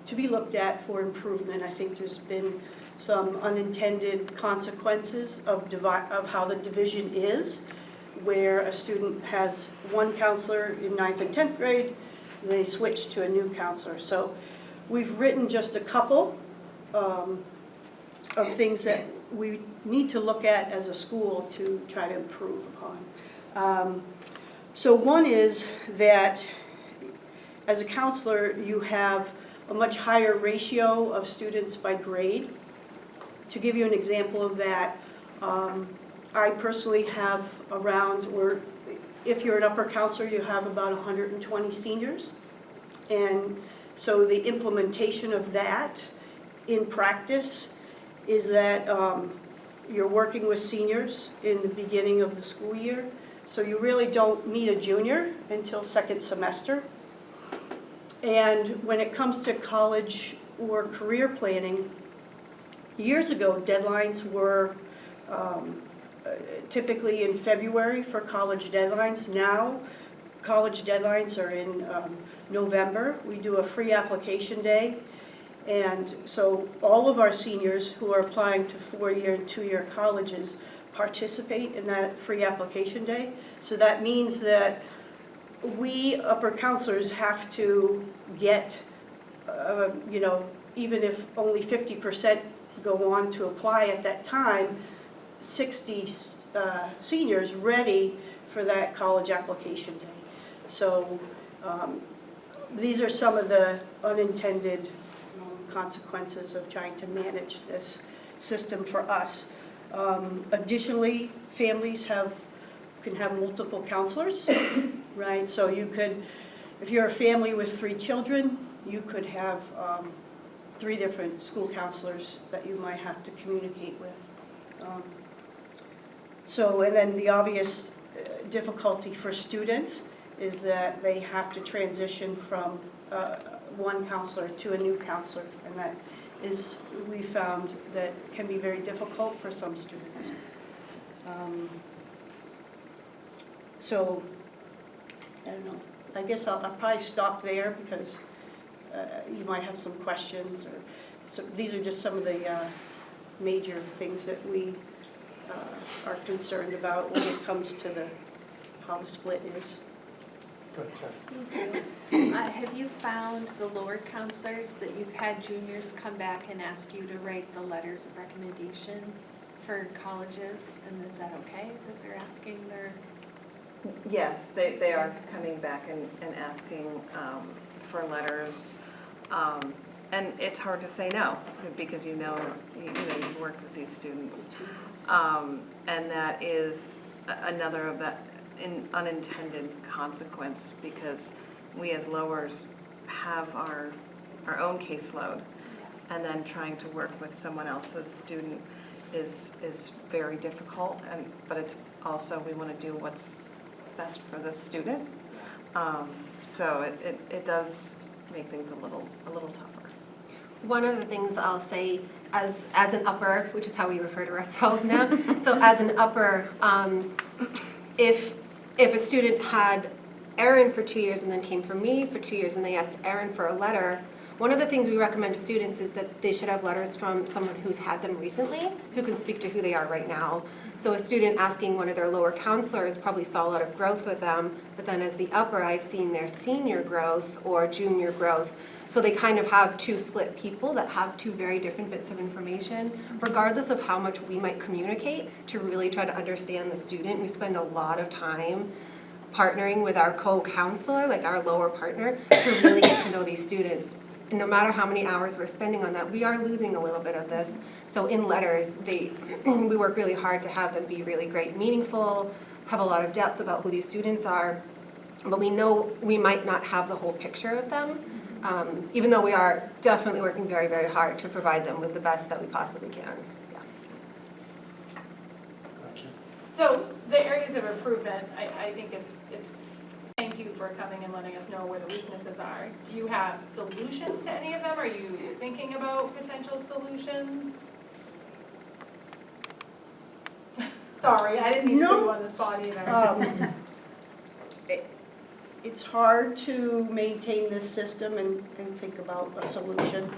S5: to be looked at for improvement. I think there's been some unintended consequences of how the division is, where a student has one counselor in 9th and 10th grade, and they switch to a new counselor. So we've written just a couple of things that we need to look at as a school to try to improve upon. So one is that as a counselor, you have a much higher ratio of students by grade. To give you an example of that, I personally have around, or if you're an upper counselor, you have about 120 seniors. And so the implementation of that in practice is that you're working with seniors in the beginning of the school year. So you really don't meet a junior until 2nd semester. And when it comes to college or career planning, years ago, deadlines were typically in February for college deadlines. Now, college deadlines are in November. We do a free application day. And so all of our seniors who are applying to 4-year and 2-year colleges participate in that free application day. So that means that we upper counselors have to get, even if only 50% go on to apply at that time, 60 seniors ready for that college application day. So these are some of the unintended consequences of trying to manage this system for us. Additionally, families can have multiple counselors, right? So you could, if you're a family with 3 children, you could have 3 different school counselors that you might have to communicate with. And then the obvious difficulty for students is that they have to transition from one counselor to a new counselor, and that is, we found, that can be very difficult for some students. So, I don't know, I guess I'll probably stop there because you might have some questions, or so these are just some of the major things that we are concerned about when it comes to how the split is.
S1: Go ahead, sorry.
S13: Thank you. Have you found the lower counselors that you've had juniors come back and ask you to write the letters of recommendation for colleges? And is that okay that they're asking their?
S8: Yes, they are coming back and asking for letters. And it's hard to say no, because you know you've worked with these students. And that is another of that unintended consequence, because we as lowers have our own caseload, and then trying to work with someone else's student is very difficult, but it's also, we want to do what's best for the student. So it does make things a little tougher.
S3: One of the things I'll say as an upper, which is how we refer to ourselves now, so as an upper, if a student had Erin for 2 years and then came for me for 2 years and they asked Erin for a letter, one of the things we recommend to students is that they should have letters from someone who's had them recently, who can speak to who they are right now. So a student asking one of their lower counselors probably saw a lot of growth with them, but then as the upper, I've seen their senior growth or junior growth. So they kind of have 2 split people that have 2 very different bits of information, regardless of how much we might communicate to really try to understand the student. We spend a lot of time partnering with our co-counselor, like our lower partner, to really get to know these students. And no matter how many hours we're spending on that, we are losing a little bit of this. So in letters, we work really hard to have them be really great, meaningful, have a lot of depth about who these students are, but we know we might not have the whole picture of them. Even though we are definitely working very, very hard to provide them with the best that we possibly can. Yeah.
S7: So the areas of improvement, I think it's thank you for coming and letting us know where the weaknesses are. Do you have solutions to any of them? Are you thinking about potential solutions? Sorry, I didn't mean to put you on the spot either.
S5: It's hard to maintain this system and think about a solution.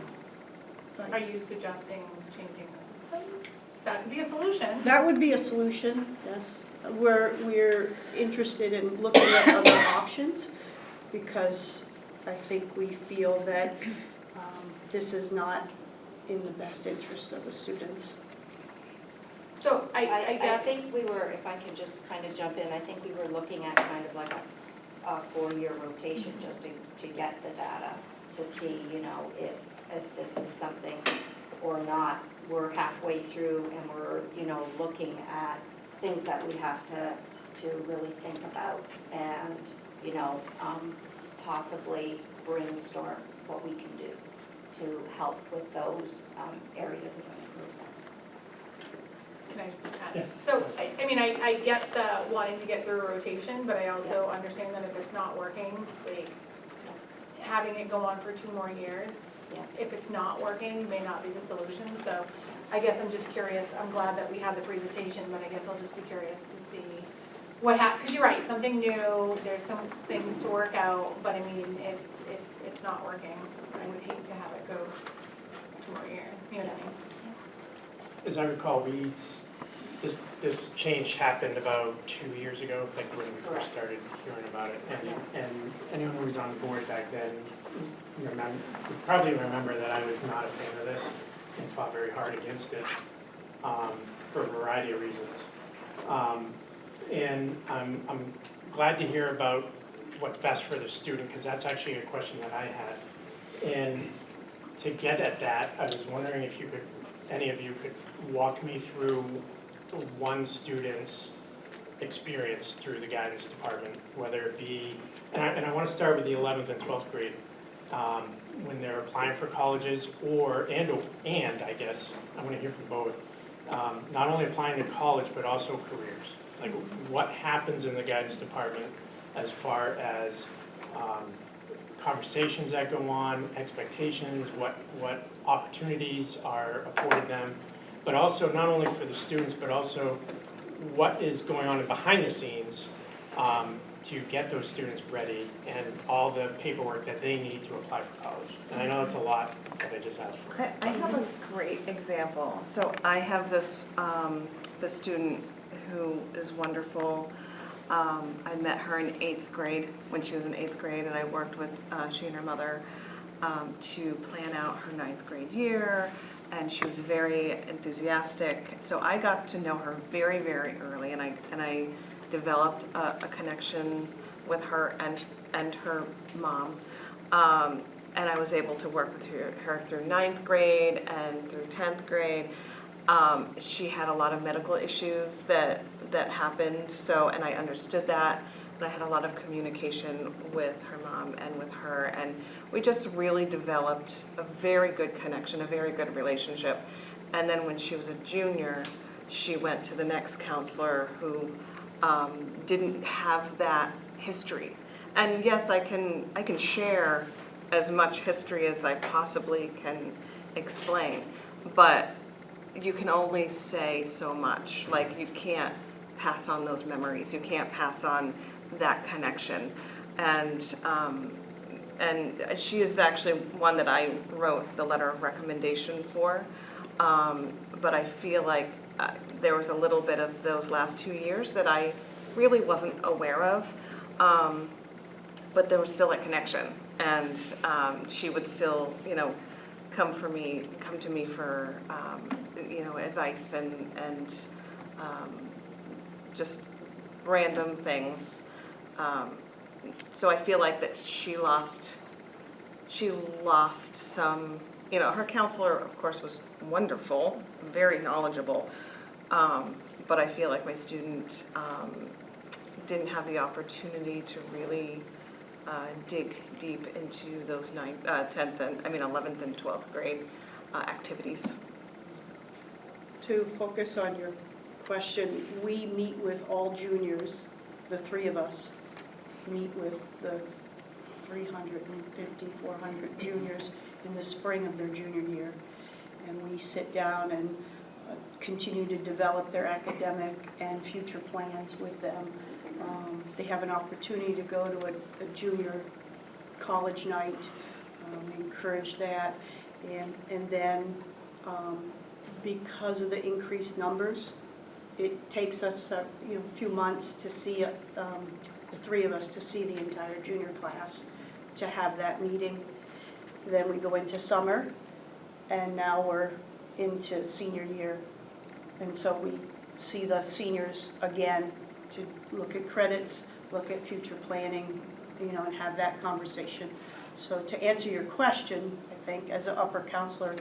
S7: Are you suggesting changing the system? That could be a solution.
S5: That would be a solution, yes. We're interested in looking at other options, because I think we feel that this is not in the best interest of the students.
S7: So I guess.
S15: I think we were, if I can just kind of jump in, I think we were looking at kind of like a 4-year rotation just to get the data, to see, if this is something or not. We're halfway through and we're, looking at things that we have to really think about and, possibly brainstorm what we can do to help with those areas of improvement.
S7: Can I just add?
S1: Yeah.
S7: So, I get the wanting to get through a rotation, but I also understand that if it's not working, like, having it go on for 2 more years, if it's not working, may not be the solution. So I guess I'm just curious. I'm glad that we had the presentation, but I guess I'll just be curious to see what happens. Because you're right, something new, there's some things to work out, but if it's not working, I would hate to have it go 2 more years. You know what I mean?
S1: As I recall, this change happened about 2 years ago, like when we first started hearing about it. And anyone who was on the board back then would probably remember that I was not a fan of this and fought very hard against it for a variety of reasons. And I'm glad to hear about what's best for the student, because that's actually a question that I had. And to get at that, I was wondering if you could, any of you could walk me through one student's experience through the guidance department, whether it be, and I want to start with the 11th and 12th grade, when they're applying for colleges, and I guess, I want to hear from both, not only applying to college, but also careers. Like, what happens in the guidance department as far as conversations that go on, expectations, what opportunities are afforded them, but also not only for the students, but also what is going on behind the scenes to get those students ready and all the paperwork that they need to apply for college. And I know it's a lot that I just asked for.
S8: I have a great example. So I have this student who is wonderful. I met her in 8th grade, when she was in 8th grade, and I worked with she and her mother to plan out her 9th grade year, and she was very enthusiastic. So I got to know her very, very early, and I developed a connection with her and her mom. And I was able to work with her through 9th grade and through 10th grade. She had a lot of medical issues that happened, and I understood that, and I had a lot of communication with her mom and with her, and we just really developed a very good connection, a very good relationship. And then when she was a junior, she went to the next counselor who didn't have that history. And yes, I can share as much history as I possibly can explain, but you can only say so much. Like, you can't pass on those memories. You can't pass on that connection. And she is actually one that I wrote the letter of recommendation for. But I feel like there was a little bit of those last 2 years that I really wasn't aware of. But there was still a connection. And she would still, come to me for advice and just random things. So I feel like that she lost some, her counselor, of course, was wonderful, very knowledgeable, but I feel like my student didn't have the opportunity to really dig deep into those 11th and 12th grade activities.
S5: To focus on your question, we meet with all juniors, the 3 of us meet with the 350, 400 juniors in the spring of their junior year. And we sit down and continue to develop their academic and future plans with them. They have an opportunity to go to a junior college night. We encourage that. And then because of the increased numbers, it takes us a few months to see the 3 of us to see the entire junior class, to have that meeting. Then we go into summer, and now we're into senior year. And so we see the seniors again to look at credits, look at future planning, and have that conversation. So to answer your question, I think as an upper counselor,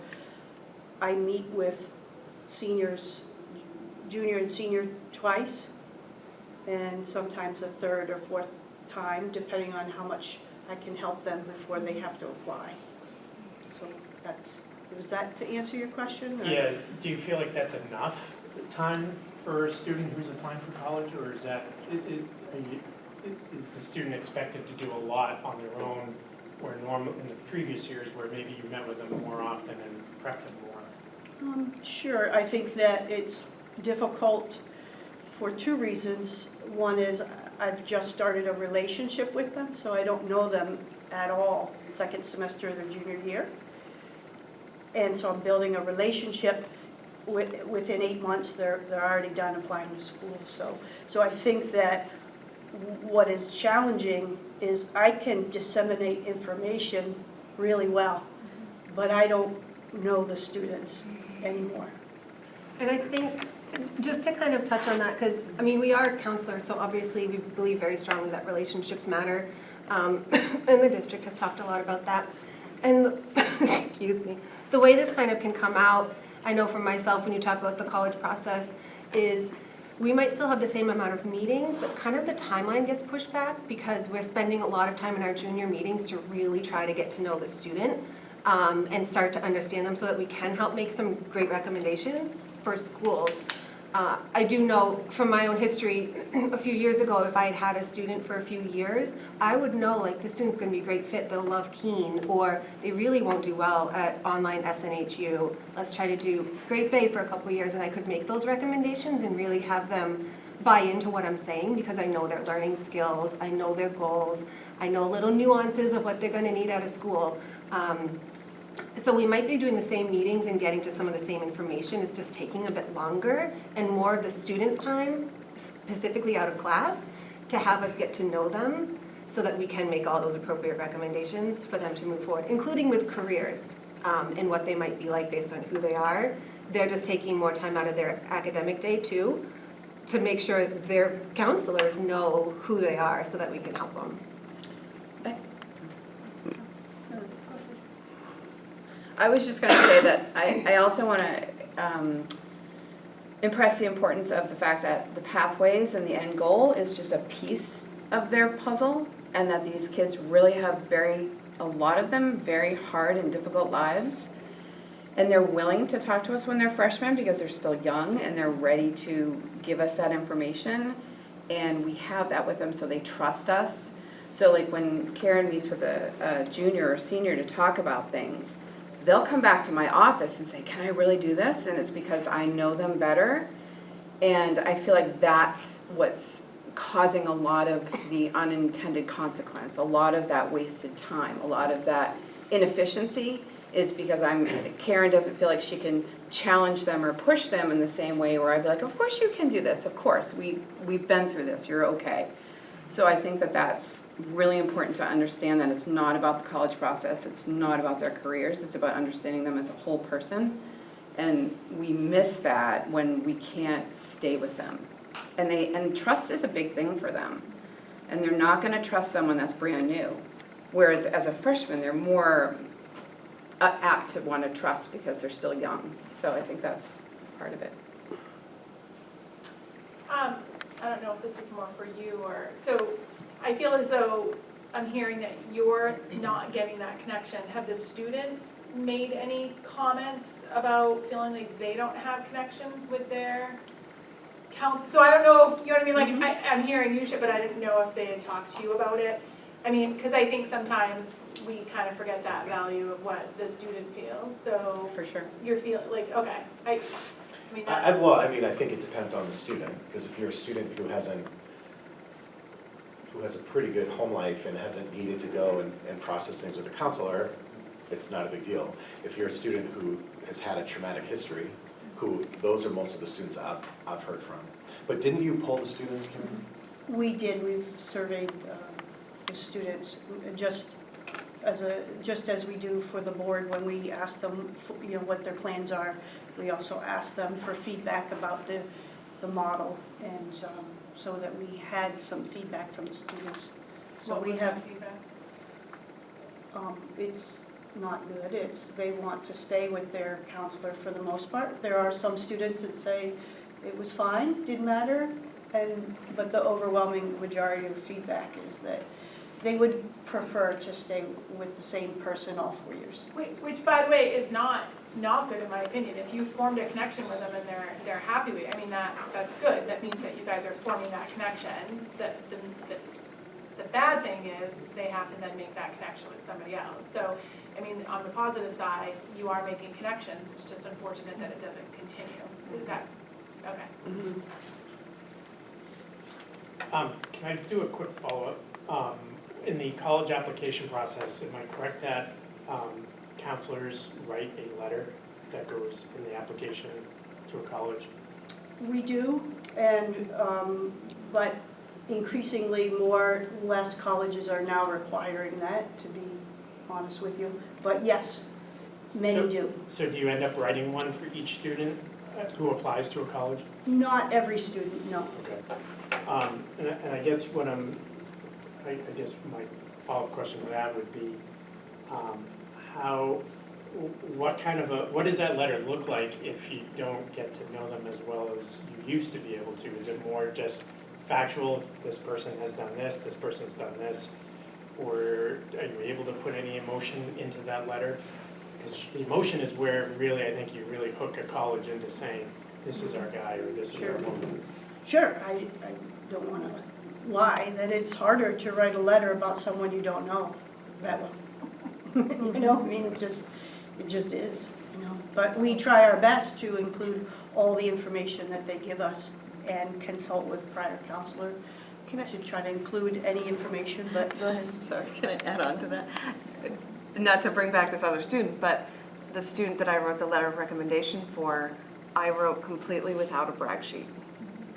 S5: I meet with seniors, junior and senior, twice, and sometimes a 3rd or 4th time, depending on how much I can help them before they have to apply. So was that to answer your question? Or?
S1: Yeah, do you feel like that's enough time for a student who's applying for college, or is the student expected to do a lot on their own, or normal in the previous years where maybe you met with them more often and prepped them more?
S5: Sure, I think that it's difficult for 2 reasons. One is I've just started a relationship with them, so I don't know them at all 2nd semester of their junior year. And so I'm building a relationship. Within 8 months, they're already done applying to school. So I think that what is challenging is I can disseminate information really well, but I don't know the students anymore.
S18: And I think, just to kind of touch on that, because, we are counselors, so obviously we believe very strongly that relationships matter. And the district has talked a lot about that. And, excuse me, the way this kind of can come out, I know for myself, when you talk about the college process, is we might still have the same amount of meetings, but kind of the timeline gets pushed back because we're spending a lot of time in our junior meetings to really try to get to know the student and start to understand them so that we can help make some great recommendations for schools. I do know from my own history, a few years ago, if I had had a student for a few years, I would know, like, this student's gonna be a great fit, they'll love Keene, or they really won't do well at online SNHU. Let's try to do Great Bay for a couple of years, and I could make those recommendations and really have them buy into what I'm saying because I know their learning skills, I know their goals, I know little nuances of what they're gonna need out of school. So we might be doing the same meetings and getting to some of the same information, it's just taking a bit longer and more of the students' time, specifically out of class, to have us get to know them so that we can make all those appropriate recommendations for them to move forward, including with careers and what they might be like based on who they are. They're just taking more time out of their academic day too, to make sure their counselors know who they are so that we can help them.
S17: I was just gonna say that I also wanna impress the importance of the fact that the pathways and the end goal is just a piece of their puzzle, and that these kids really have a lot of them, very hard and difficult lives. And they're willing to talk to us when they're freshmen because they're still young and they're ready to give us that information. And we have that with them so they trust us. So like when Karen meets with a junior or senior to talk about things, they'll come back to my office and say, can I really do this? And it's because I know them better. And I feel like that's what's causing a lot of the unintended consequence, a lot of that wasted time, a lot of that inefficiency is because Karen doesn't feel like she can challenge them or push them in the same way where I'd be like, of course you can do this, of course, we've been through this, you're okay. So I think that that's really important to understand that it's not about the college process, it's not about their careers, it's about understanding them as a whole person. And we miss that when we can't stay with them. And trust is a big thing for them. And they're not gonna trust someone that's brand new. Whereas as a freshman, they're more apt to want to trust because they're still young. So I think that's part of it.
S7: I don't know if this is more for you or, so I feel as though I'm hearing that you're not getting that connection. Have the students made any comments about feeling like they don't have connections with their counsel? So I don't know if, you know what I mean, like I'm hearing you shit, but I didn't know if they had talked to you about it. I mean, because I think sometimes we kind of forget that value of what the student feels, so.
S17: For sure.
S7: You're feeling, like, okay, I mean,
S16: Well, I mean, I think it depends on the student, because if you're a student who has a pretty good home life and hasn't needed to go and process things with a counselor, it's not a big deal. If you're a student who has had a traumatic history, those are most of the students I've heard from. But didn't you poll the students, Karen?
S5: We did, we've surveyed the students, just as we do for the board when we ask them, what their plans are. We also ask them for feedback about the model, and so that we had some feedback from the students. So we have
S7: feedback?
S5: It's not good. They want to stay with their counselor for the most part. There are some students that say it was fine, didn't matter, but the overwhelming majority of feedback is that they would prefer to stay with the same person all 4 years.
S7: Which, by the way, is not good in my opinion. If you formed a connection with them and they're happy with it, I mean, that's good. That means that you guys are forming that connection. The bad thing is they have to then make that connection with somebody else. So, I mean, on the positive side, you are making connections. It's just unfortunate that it doesn't continue. Is that, okay.
S5: Mm-hmm.
S1: Can I do a quick follow-up? In the college application process, am I correct that counselors write a letter that goes in the application to a college?
S5: We do, but increasingly less colleges are now requiring that, to be honest with you. But yes, many do.
S1: So do you end up writing one for each student who applies to a college?
S5: Not every student, no.
S1: Okay. And I guess I guess my follow-up question to that would be, what does that letter look like if you don't get to know them as well as you used to be able to? Is it more just factual, this person has done this person's done this? Or are you able to put any emotion into that letter? Because the emotion is where really, I think you really hook a college into saying, this is our guy or this is our woman.
S5: Sure, I don't want to lie, that it's harder to write a letter about someone you don't know that well. You know, I mean, it just is, you know. But we try our best to include all the information that they give us and consult with prior counselor to try to include any information, but go ahead.
S8: Sorry, can I add on to that? Not to bring back this other student, but the student that I wrote the letter of recommendation for, I wrote completely without a brag sheet.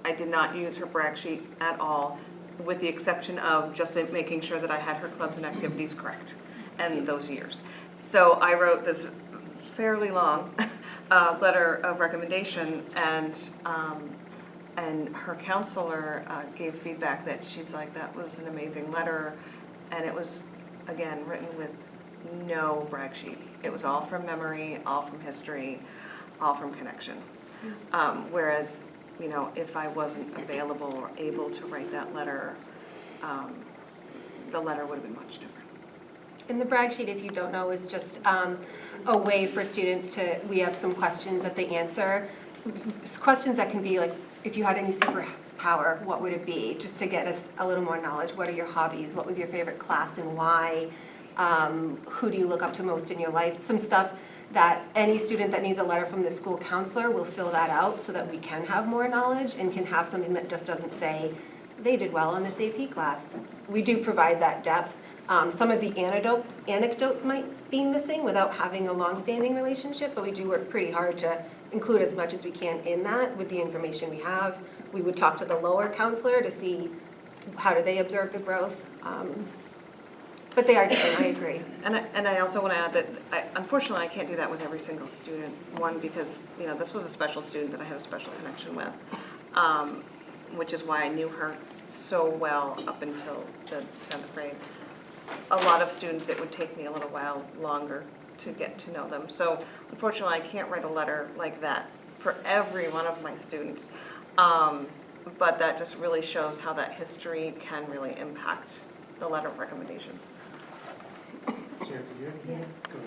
S8: I did not use her brag sheet at all, with the exception of just making sure that I had her clubs and activities correct and those years. So I wrote this fairly long letter of recommendation, and her counselor gave feedback that she's like, that was an amazing letter, and it was, again, written with no brag sheet. It was all from memory, all from history, all from connection. Whereas, you know, if I wasn't available or able to write that letter, the letter would have been much different.
S18: And the brag sheet, if you don't know, is just a way for students to, we have some questions that they answer. Questions that can be like, if you had any superpower, what would it be? Just to get us a little more knowledge. What are your hobbies? What was your favorite class and why? Who do you look up to most in your life? Some stuff that any student that needs a letter from the school counselor will fill that out so that we can have more knowledge and can have something that just doesn't say, they did well in this AP class. We do provide that depth. Some of the anecdotes might be missing without having a long-standing relationship, but we do work pretty hard to include as much as we can in that with the information we have. We would talk to the lower counselor to see how do they observe the growth. But they are different, I agree.
S8: And I also want to add that, unfortunately, I can't do that with every single student. One, because, you know, this was a special student that I had a special connection with, which is why I knew her so well up until the 10th grade. A lot of students, it would take me a little while longer to get to know them. So unfortunately, I can't write a letter like that for every one of my students. But that just really shows how that history can really impact the letter of recommendation.
S1: Sarah, do you have any? Go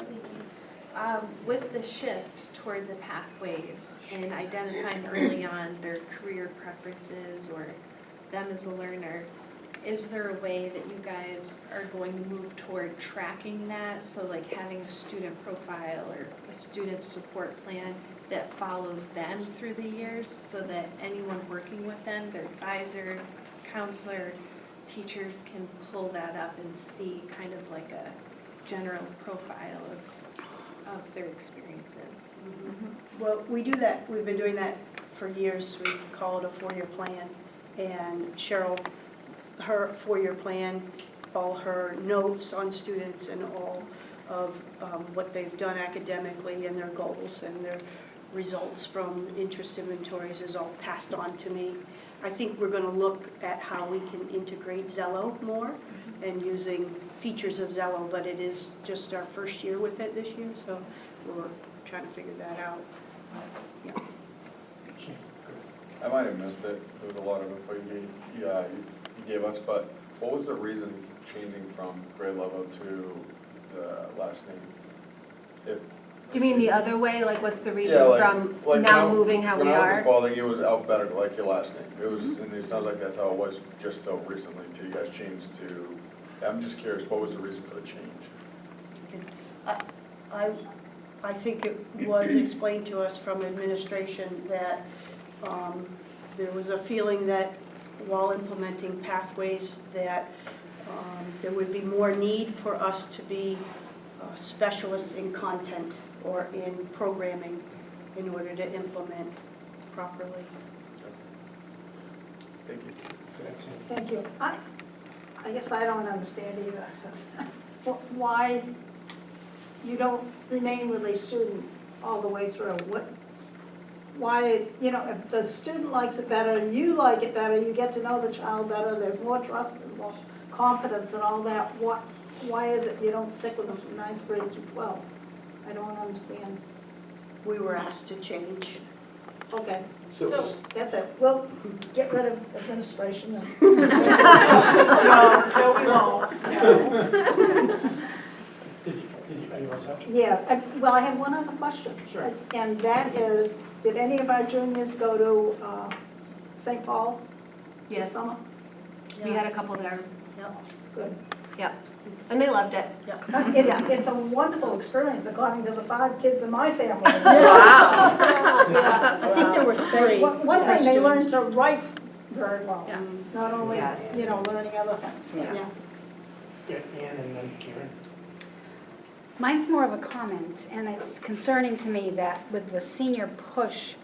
S1: ahead.
S13: With the shift toward the pathways and identifying early on their career preferences or them as a learner, is there a way that you guys are going to move toward tracking that? So like having a student profile or a student support plan that follows them through the years so that anyone working with them, their advisor, counselor, teachers can pull that up and see kind of like a general profile of their experiences.
S5: Well, we do that, we've been doing that for years. We call it a 4-year plan. And Cheryl, her 4-year plan, all her notes on students and all of what they've done academically and their goals and their results from interest inventories is all passed on to me. I think we're going to look at how we can integrate Zello more and using features of Zello, but it is just our first year with it this year, so we're trying to figure that out. Yeah.
S19: I might have missed it. There was a lot of info you gave us, but what was the reason changing from grade level to the last name?
S18: Do you mean the other way? Like what's the reason from
S19: like
S18: now moving how we
S19: When I was
S18: are?
S19: at Spalding, it was alphabetical, like your last name. It was, and it sounds like that's how it was just so recently until you guys changed to, I'm just curious, what was the reason for the change?
S5: I think it was explained to us from administration that there was a feeling that while implementing pathways that there would be more need for us to be specialists in content or in programming in order to implement properly.
S19: Thank you.
S14: Thank you. I guess I don't understand either. Why you don't remain with a student all the way through? Why, you know, if the student likes it better, you like it better, you get to know the child better, there's more trust, there's more confidence and all that, why is it you don't stick with them from 9th grade through 12th? I don't understand.
S5: We were asked to change.
S14: Okay,
S16: So,
S14: that's it. We'll get rid of administration and.
S18: No, we won't, no.
S1: Anyone else have?
S14: Yeah, well, I have one other question.
S1: Sure.
S14: And that is, did any of our juniors go to St. Paul's this
S18: Yes,
S14: summer?
S18: we had a couple there,
S14: Yeah, good.
S18: yeah, and they loved it.
S14: It's a wonderful experience according to the 5 kids in my family.
S17: Wow.
S14: Yeah.
S5: I think there were 3.
S14: One thing, they learned to write very well,
S17: Yeah.
S14: not only,
S17: Yes.
S14: learning other things.
S17: Yeah.
S1: Yeah, Ann and then Karen.
S14: Mine's more of a comment, and it's concerning to me that with the senior push,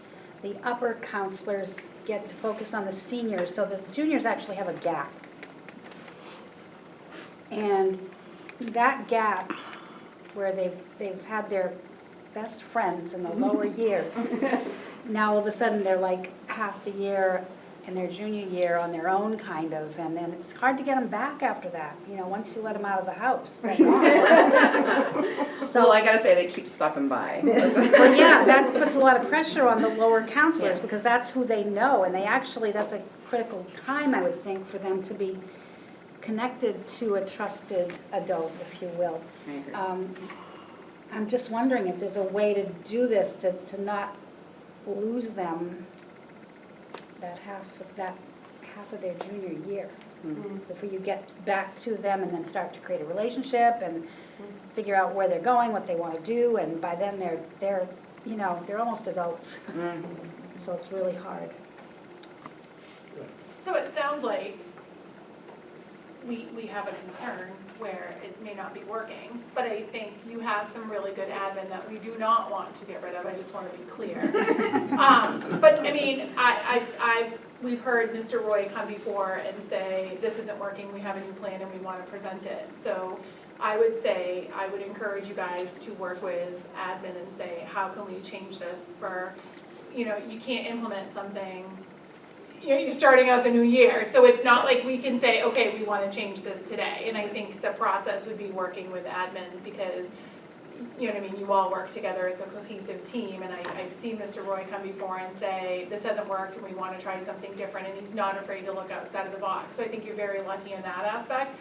S14: the upper counselors get to focus on the seniors, so the juniors actually have a gap. And that gap, where they've had their best friends in the lower years, now all of a sudden they're like half the year in their junior year on their own, kind of, and then it's hard to get them back after that, once you let them out of the house. they're gone.
S17: So I gotta say, they keep stopping by.
S14: Well, yeah, that puts a lot of pressure on the lower counselors, because that's who they know, and that's a critical time, I would think, for them to be connected to a trusted adult, if you will.
S17: I agree.
S14: I'm just wondering if there's a way to do this, to not lose them that half of their junior year. Before you get back to them and then start to create a relationship and figure out where they're going, what they want to do, and by then they're almost adults. So it's really hard.
S7: So it sounds like we have a concern where it may not be working, but I think you have some really good admin that we do not want to get rid of. I just want to be clear. But I mean, we've heard Mr. Roy come before and say, this isn't working, we have a new plan and we want to present it. So I would say, I would encourage you guys to work with admin and say, how can we change this for, you can't implement something, you're starting out the new year. So it's not like we can say, okay, we want to change this today. And I think the process would be working with admin because, you all work together as a cohesive team. And I've seen Mr. Roy come before and say, this hasn't worked and we want to try something different. And he's not afraid to look outside of the box. So I think you're very lucky in that aspect.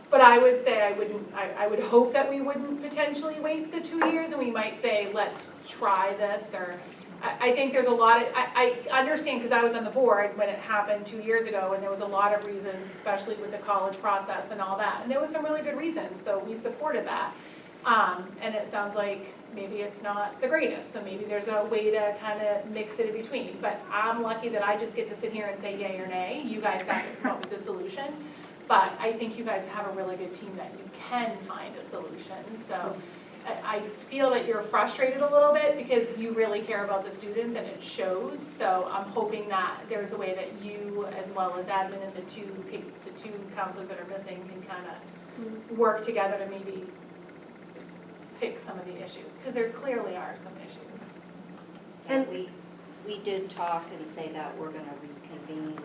S7: But I would say I would hope that we wouldn't potentially wait the 2 years and we might say, let's try this. Or I think there's a lot of, I understand because I was on the board when it happened 2 years ago and there was a lot of reasons, especially with the college process and all that. And there was some really good reasons, so we supported that. And it sounds like maybe it's not the greatest, so maybe there's a way to kind of mix it in between. But I'm lucky that I just get to sit here and say yay or nay. You guys have to come up with a solution. But I think you guys have a really good team that you can find a solution. So I feel that you're frustrated a little bit because you really care about the students and it shows. So I'm hoping that there's a way that you, as well as admin and the two counselors that are missing, can kind of work together to maybe fix some of the issues, because there clearly are some issues.
S15: And we did talk and say that we're going to reconvene,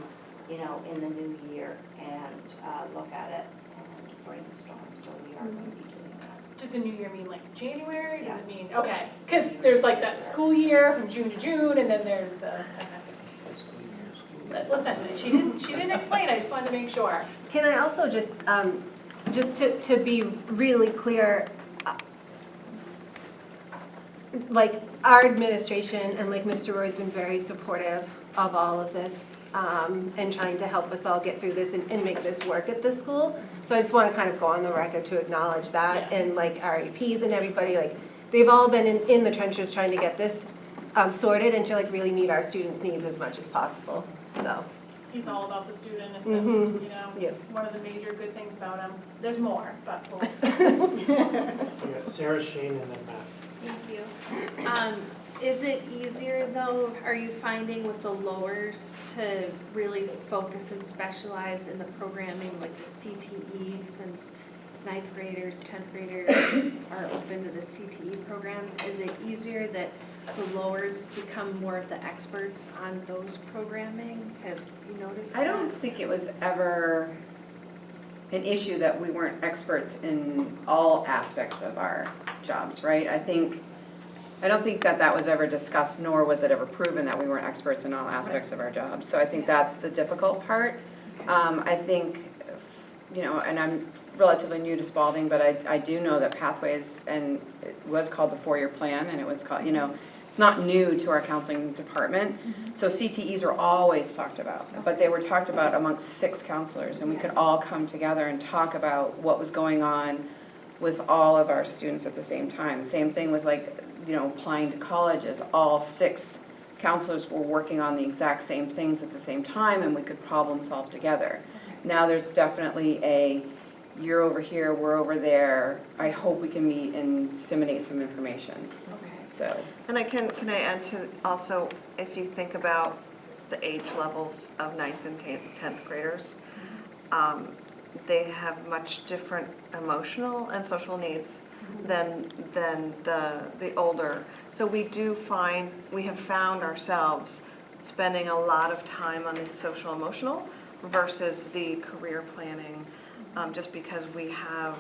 S15: in the new year and look at it and brainstorm. So we are going to be doing that.
S7: Does the new year mean like January? Does
S15: Yeah.
S7: it mean, okay, because there's like that school year from June to June, and then there's the, listen, she didn't explain, I just wanted to make sure.
S18: Can I also just to be really clear, like our administration and like Mr. Roy's been very supportive of all of this and trying to help us all get through this and make this work at this school. So I just want to kind of go on the record to acknowledge that, and like our APs and everybody, like they've all been in the trenches trying to get this sorted and to like really meet our students' needs as much as possible. So.
S7: He's all about the student, and
S18: Yeah.
S7: one of the major good things about him. There's more, but we'll.
S1: We got Sarah, Shane, and then Matt.
S13: Thank you. Is it easier though, are you finding with the lowers to really focus and specialize in the programming like the CTE, since 9th graders, 10th graders are open to the CTE programs? Is it easier that the lowers become more of the experts on those programming? Have you noticed that?
S17: I don't think it was ever an issue that we weren't experts in all aspects of our jobs, right? I don't think that was ever discussed, nor was it ever proven that we weren't experts in all aspects of our jobs. So I think that's the difficult part. I think, you know, and I'm relatively new to Spalding, but I do know that Pathways, and it was called the 4-year plan, and it was called, you know, it's not new to our counseling department. So CTEs are always talked about, but they were talked about amongst 6 counselors, and we could all come together and talk about what was going on with all of our students at the same time. Same thing with, like, you know, applying to colleges. All 6 counselors were working on the exact same things at the same time, and we could problem solve together. Now there's definitely a, you're over here, we're over there. I hope we can meet and disseminate some information. So.
S8: And can I add to also, if you think about the age levels of 9th and 10th graders, they have much different emotional and social needs than the older. So we have found ourselves spending a lot of time on the social emotional versus the career planning, just because we have,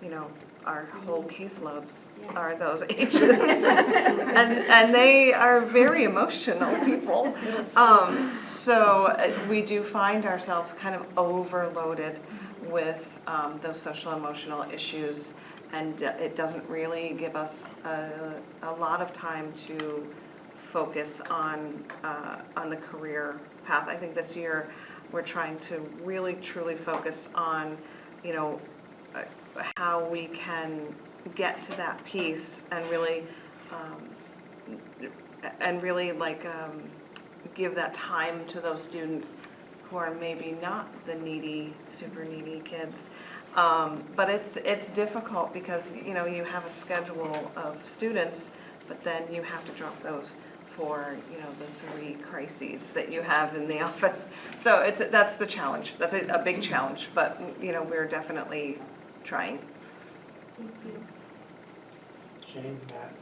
S8: you know, our whole caseloads are those ages. and they are very emotional people. So we do find ourselves kind of overloaded with those social emotional issues, and it doesn't really give us a lot of time to focus on the career path. I think this year we're trying to really truly focus on, you know, how we can get to that piece and really give that time to those students who are maybe not the needy, super needy kids. But it's difficult because, you know, you have a schedule of students, but then you have to drop those for, you know, the 3 crises that you have in the office. So that's the challenge. That's a big challenge, but, you know, we're definitely trying.
S1: Shane, Matt,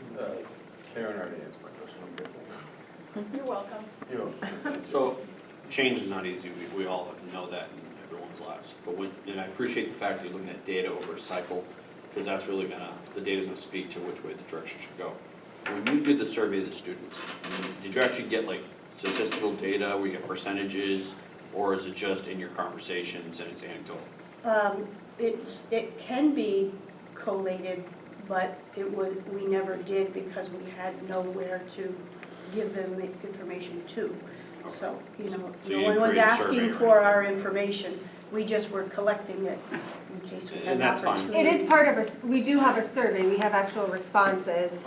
S19: Karen already answered my question. I'm good.
S7: You're welcome.
S19: You're welcome.
S9: So, change is not easy, we all know that in everyone's lives. But and I appreciate the fact that you're looking at data over a cycle, because that's really the data's gonna speak to which way the direction should go. When you did the survey of the students, did you actually get like statistical data where you get percentages, or is it just in your conversations and it's anecdotal?
S5: It can be collated, but we never did because we had nowhere to give them the information to. So, you know,
S9: So
S5: no
S9: you
S5: one was
S9: create a survey
S5: asking
S9: or
S5: for
S9: anything?
S5: our information. We just were collecting it in case we had
S9: And
S5: an
S9: that's fine.
S5: opportunity.
S18: It is part of we do have a survey, we have actual responses.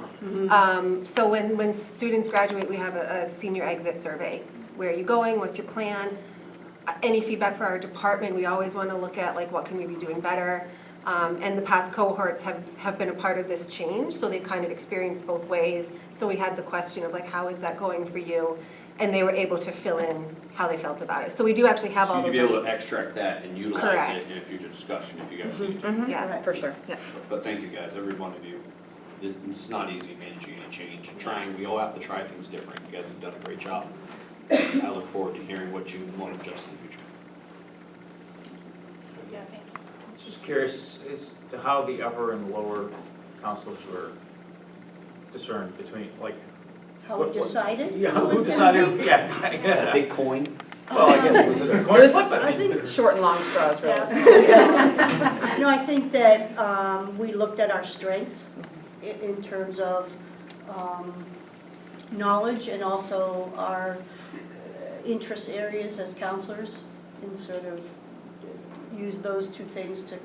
S18: So when students graduate, we have a senior exit survey. Where are you going, what's your plan? Any feedback for our department, we always want to look at like what can we be doing better. And the past cohorts have been a part of this change, so they've kind of experienced both ways. So we had the question of like, how is that going for you? And they were able to fill in how they felt about it. So we do actually have all those.
S9: So you'd be able to extract that and utilize
S18: Correct.
S9: it in a future discussion if you guys need to.
S18: Yes,
S17: for sure.
S18: Yeah.
S9: But thank you guys, every one of you. It's not easy managing any change and trying, we all have to try things different. You guys have done a great job. I look forward to hearing what you want to adjust in the future.
S7: Yeah, thank you.
S12: Just curious as to how the upper and lower counselors were discerned between, like.
S5: How we decided?
S12: Yeah,
S5: who
S12: who
S5: was gonna
S12: decided,
S5: be?
S12: yeah.
S9: Big coin.
S12: Well, I guess, was it a coin
S17: It was-
S12: flip?
S5: I think,
S17: Short and long straws, really.
S5: no, I think that we looked at our strengths in terms of knowledge and also our interest areas as counselors, and sort of use those 2 things to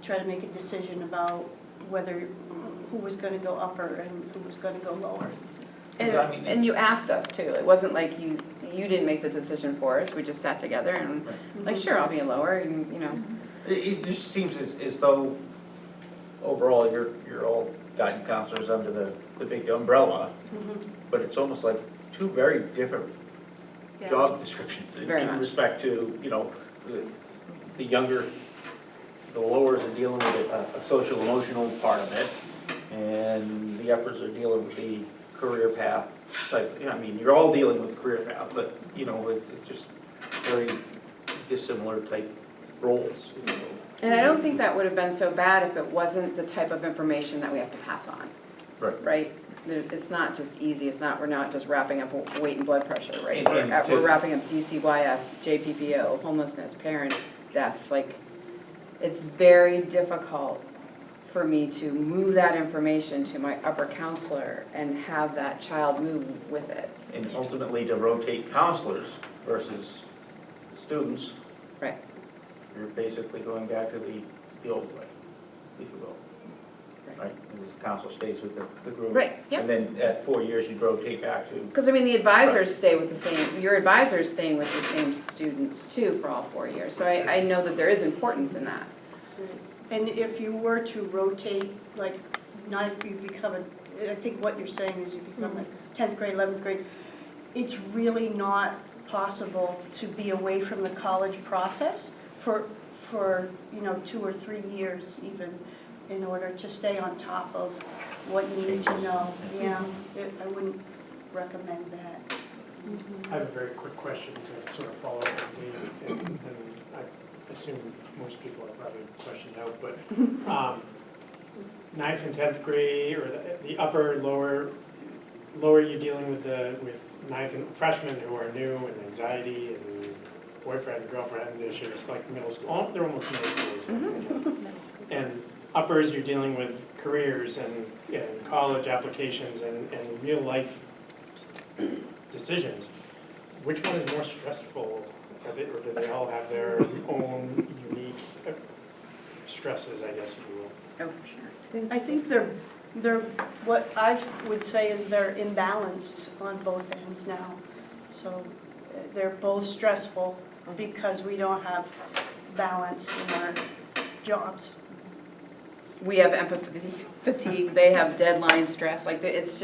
S5: try to make a decision about who was going to go upper and who was going to go lower.
S17: And you asked us too. It wasn't like you didn't make the decision for us. We just sat together and like, sure, I'll be a lower, and you know.
S12: It just seems as though overall you're all guidance counselors under the big umbrella, but it's almost like 2 very different job descriptions
S17: Very
S12: in
S17: much.
S12: respect to, you know, the younger, the lowers are dealing with a social emotional part of it, and the uppers are dealing with the career path type. You know, I mean, you're all dealing with the career path, but you know, it's just very dissimilar type roles, if you will.
S17: And I don't think that would have been so bad if it wasn't the type of information that we have to pass on.
S12: Right.
S17: Right? It's not just easy, we're not just wrapping up weight and blood pressure, right?
S12: And
S17: We're wrapping up DCYF, JPPO, homelessness, parent deaths, like, it's very difficult for me to move that information to my upper counselor and have that child move with it.
S12: And ultimately to rotate counselors versus students,
S17: Right.
S12: you're basically going back to the old way, if you will. Right? And the counselor stays with the group.
S17: Right, yep.
S12: And then at 4 years, you'd rotate back to.
S17: Because I mean, the advisors stay with the same, your advisor's staying with your same students too for all 4 years. So I know that there is importance in that.
S5: And if you were to rotate, like, not if you become I think what you're saying is you become a 10th grade, 11th grade, it's really not possible to be away from the college process for 2 or 3 years even, in order to stay on top of what you need to know. Yeah, I wouldn't recommend that.
S1: I have a very quick question to sort of follow up with Dave, and I assume most people are probably questioned out, but 9th and 10th grade, or the upper, lower you're dealing with 9th and freshmen who are new and anxiety and boyfriend, girlfriend issues, like middle school, they're almost middle schoolers. And uppers, you're dealing with careers and college applications and real life decisions. Which one is more stressful? Or do they all have their own unique stresses, I guess, if you will?
S17: Oh, for sure.
S5: I think they're what I would say is they're imbalanced on both ends now. So they're both stressful because we don't have balance in our jobs.
S17: We have empathy fatigue, they have deadline stress, like it's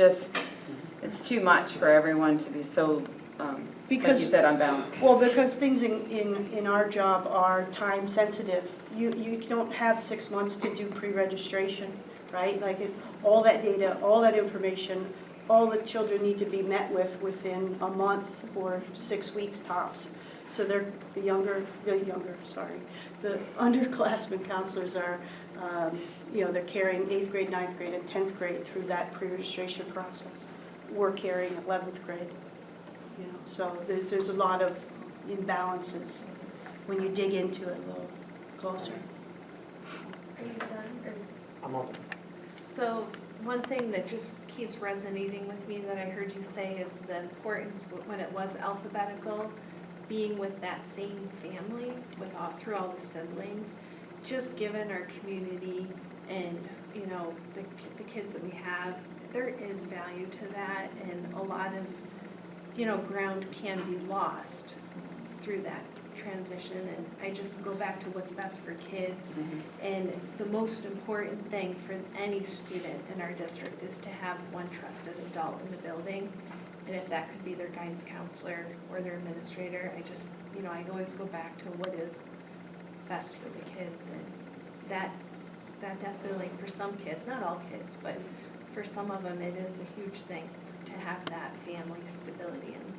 S17: too much for everyone to be so, like you said, unbalanced.
S5: Well, because things in our job are time sensitive. You don't have 6 months to do pre-registration, right? Like all that data, all that information, all the children need to be met with within a month or 6 weeks tops. So the underclassmen counselors are, they're carrying 8th grade, 9th grade, and 10th grade through that pre-registration process. We're carrying 11th grade, so there's a lot of imbalances when you dig into it a little closer.
S13: Are you done?
S1: I'm on.
S13: So one thing that just keeps resonating with me that I heard you say is the importance when it was alphabetical, being with that same family through all the siblings, just given our community and the kids that we have, there is value to that, and a lot of ground can be lost through that transition. And I just go back to what's best for kids. And the most important thing for any student in our district is to have one trusted adult in the building. And if that could be their guidance counselor or their administrator, I always go back to what is best for the kids. And that definitely, for some kids, not all kids, but for some of them, it is a huge thing to have that family stability and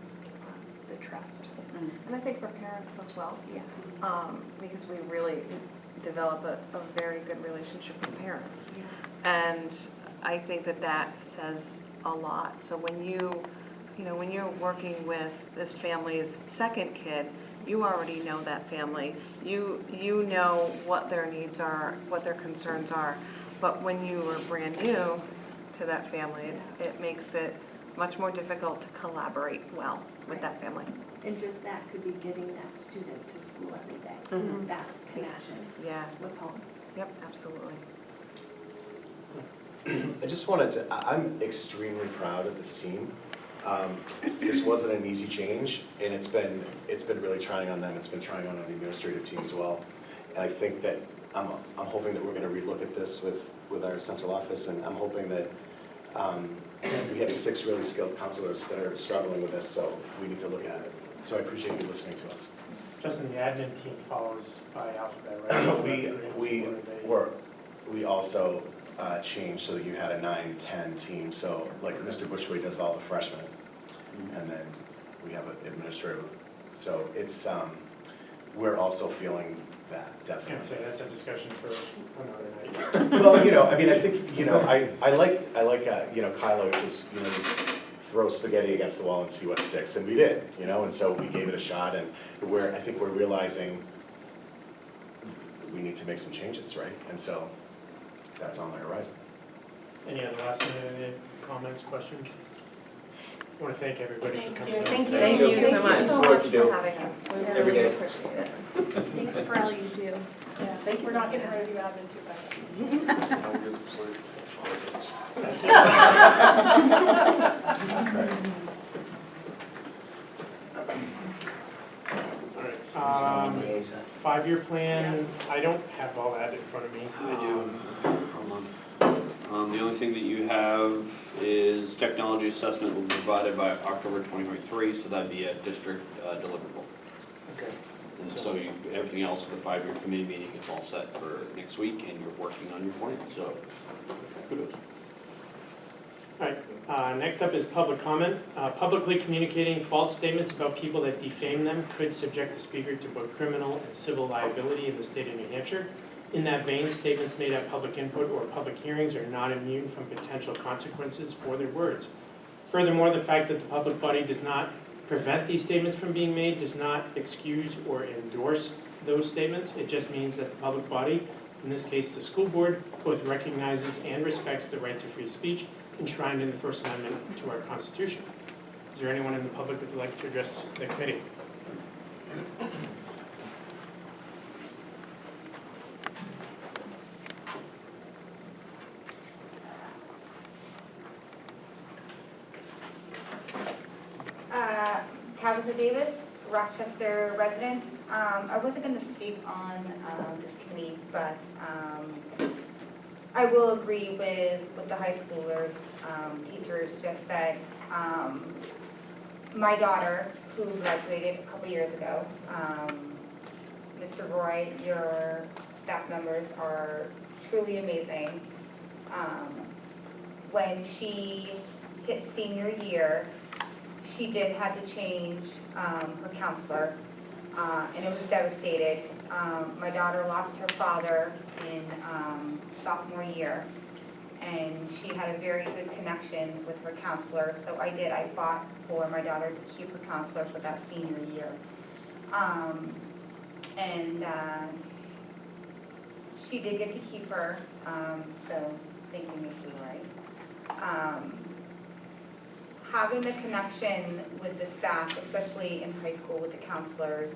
S13: the trust.
S8: And I think for parents as well.
S13: Yeah.
S8: Because we really develop a very good relationship with parents.
S13: Yeah.
S8: And I think that says a lot. So when when you're working with this family's second kid, you already know that family. You know what their needs are, what their concerns are. But when you are brand new to that family, it makes it much more difficult to collaborate well with that family.
S13: And just that could be getting that student to school every day, that connection with home.
S8: Yep, absolutely.
S16: I just wanted I'm extremely proud of this team. This wasn't an easy change, and it's been really trying on them. It's been trying on the administrative team as well. And I think that I'm hoping that we're going to relook at this with our central office, and I'm hoping that we have 6 really skilled counselors that are struggling with this, so we need to look at it. So I appreciate you listening to us.
S1: Justin, the admin team follows by alphabet, right?
S16: We also changed so that you had a 9-10 team. So like Mr. Bushway does all the freshmen, and then we have an administrative. So it's we're also feeling that,
S1: I
S16: definitely.
S1: can't say that's a discussion for another night.
S16: Well, you know, I mean, I think, you know, I like, you know, Kyle always says, you know, throw spaghetti against the wall and see what sticks, and we did, you know, and so we gave it a shot, and I think we're realizing we need to make some changes, right? And so that's on the horizon.
S1: Any other last minute comments, questions? I want to thank everybody for coming.
S17: Thank you so much.
S8: Thank you so much for having us. We
S12: Every
S8: really
S12: day.
S8: appreciate it.
S13: Thanks for all you do.
S18: Yeah, thank you. We're not getting rid of you out too bad.
S19: I'll get some sleep.
S1: All right. 5-year plan, I don't have all that in front of me.
S9: I do. Hold on. The only thing that you have is technology assessment will be provided by October 2023, so that'd be a district deliverable.
S1: Okay.
S9: And so everything else for the 5-year committee meeting is all set for next week, and you're working on your plan, so kudos.
S1: All right, next up is public comment. Publicly communicating false statements about people that defame them could subject the speaker to both criminal and civil liability in the state of New Hampshire. In that vein, statements made at public input or public hearings are not immune from potential consequences for their words. Furthermore, the fact that the public body does not prevent these statements from being made does not excuse or endorse those statements. It just means that the public body, in this case the school board, both recognizes and respects the right to free speech enshrined in the First Amendment to our Constitution. Is there anyone in the public that would like to address the committee?
S20: Tabitha Davis, Rochester resident. I wasn't going to speak on this committee, but I will agree with what the high schoolers, teachers just said. My daughter, who graduated a couple years ago, Mr. Roy, your staff members are truly amazing. When she hit senior year, she did have to change her counselor, and it was devastated. My daughter lost her father in sophomore year, and she had a very good connection with her counselor, so I fought for my daughter to keep her counselor for that senior year. And she did get to keep her, so thank you, Mr. Wright. Having the connection with the staff, especially in high school with the counselors,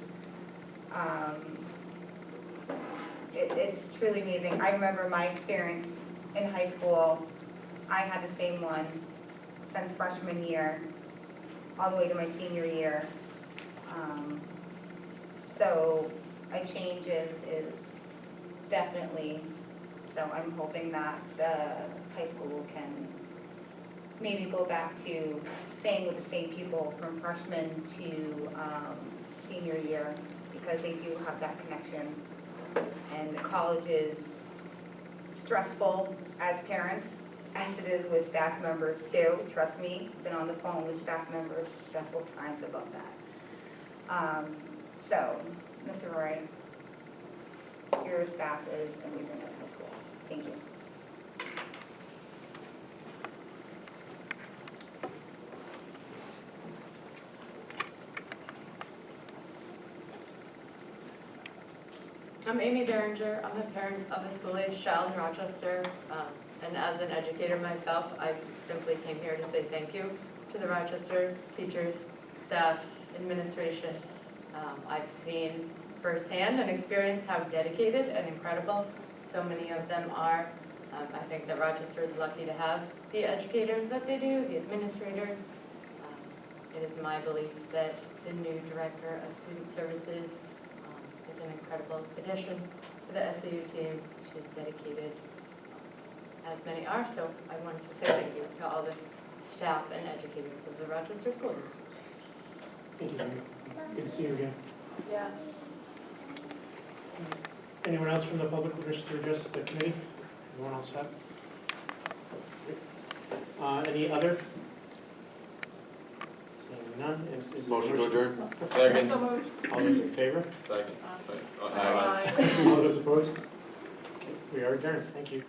S20: it's truly amazing. I remember my experience in high school. I had the same one since freshman year, all the way to my senior year. So a change is definitely, so I'm hoping that the high school can maybe go back to staying with the same people from freshman to senior year, because they do have that connection. And the college is stressful as parents, as it is with staff members too. Trust me, been on the phone with staff members several times about that. So, Mr. Roy, your staff is amazing at high school. Thank you.
S21: I'm Amy Behringer. I'm a parent of a school-aged child in Rochester, and as an educator myself, I simply came here to say thank you to the Rochester teachers, staff, administration. I've seen firsthand and experienced how dedicated and incredible so many of them are. I think that Rochester is lucky to have the educators that they do, the administrators. It is my belief that the new director of student services is an incredible addition to the SAU team. She's dedicated, as many are, so I wanted to say thank you to all the staff and educators of the Rochester School District.
S1: Thank you, Amy. Good to see you again.
S21: Yeah.
S1: Anyone else from the public who wishes to address the committee? Anyone else have? Any other? Seeing none, is.
S9: Motion to adjourn?
S1: Second. All those in favor?
S9: Second.
S1: All those opposed? Okay, we are adjourned, thank you.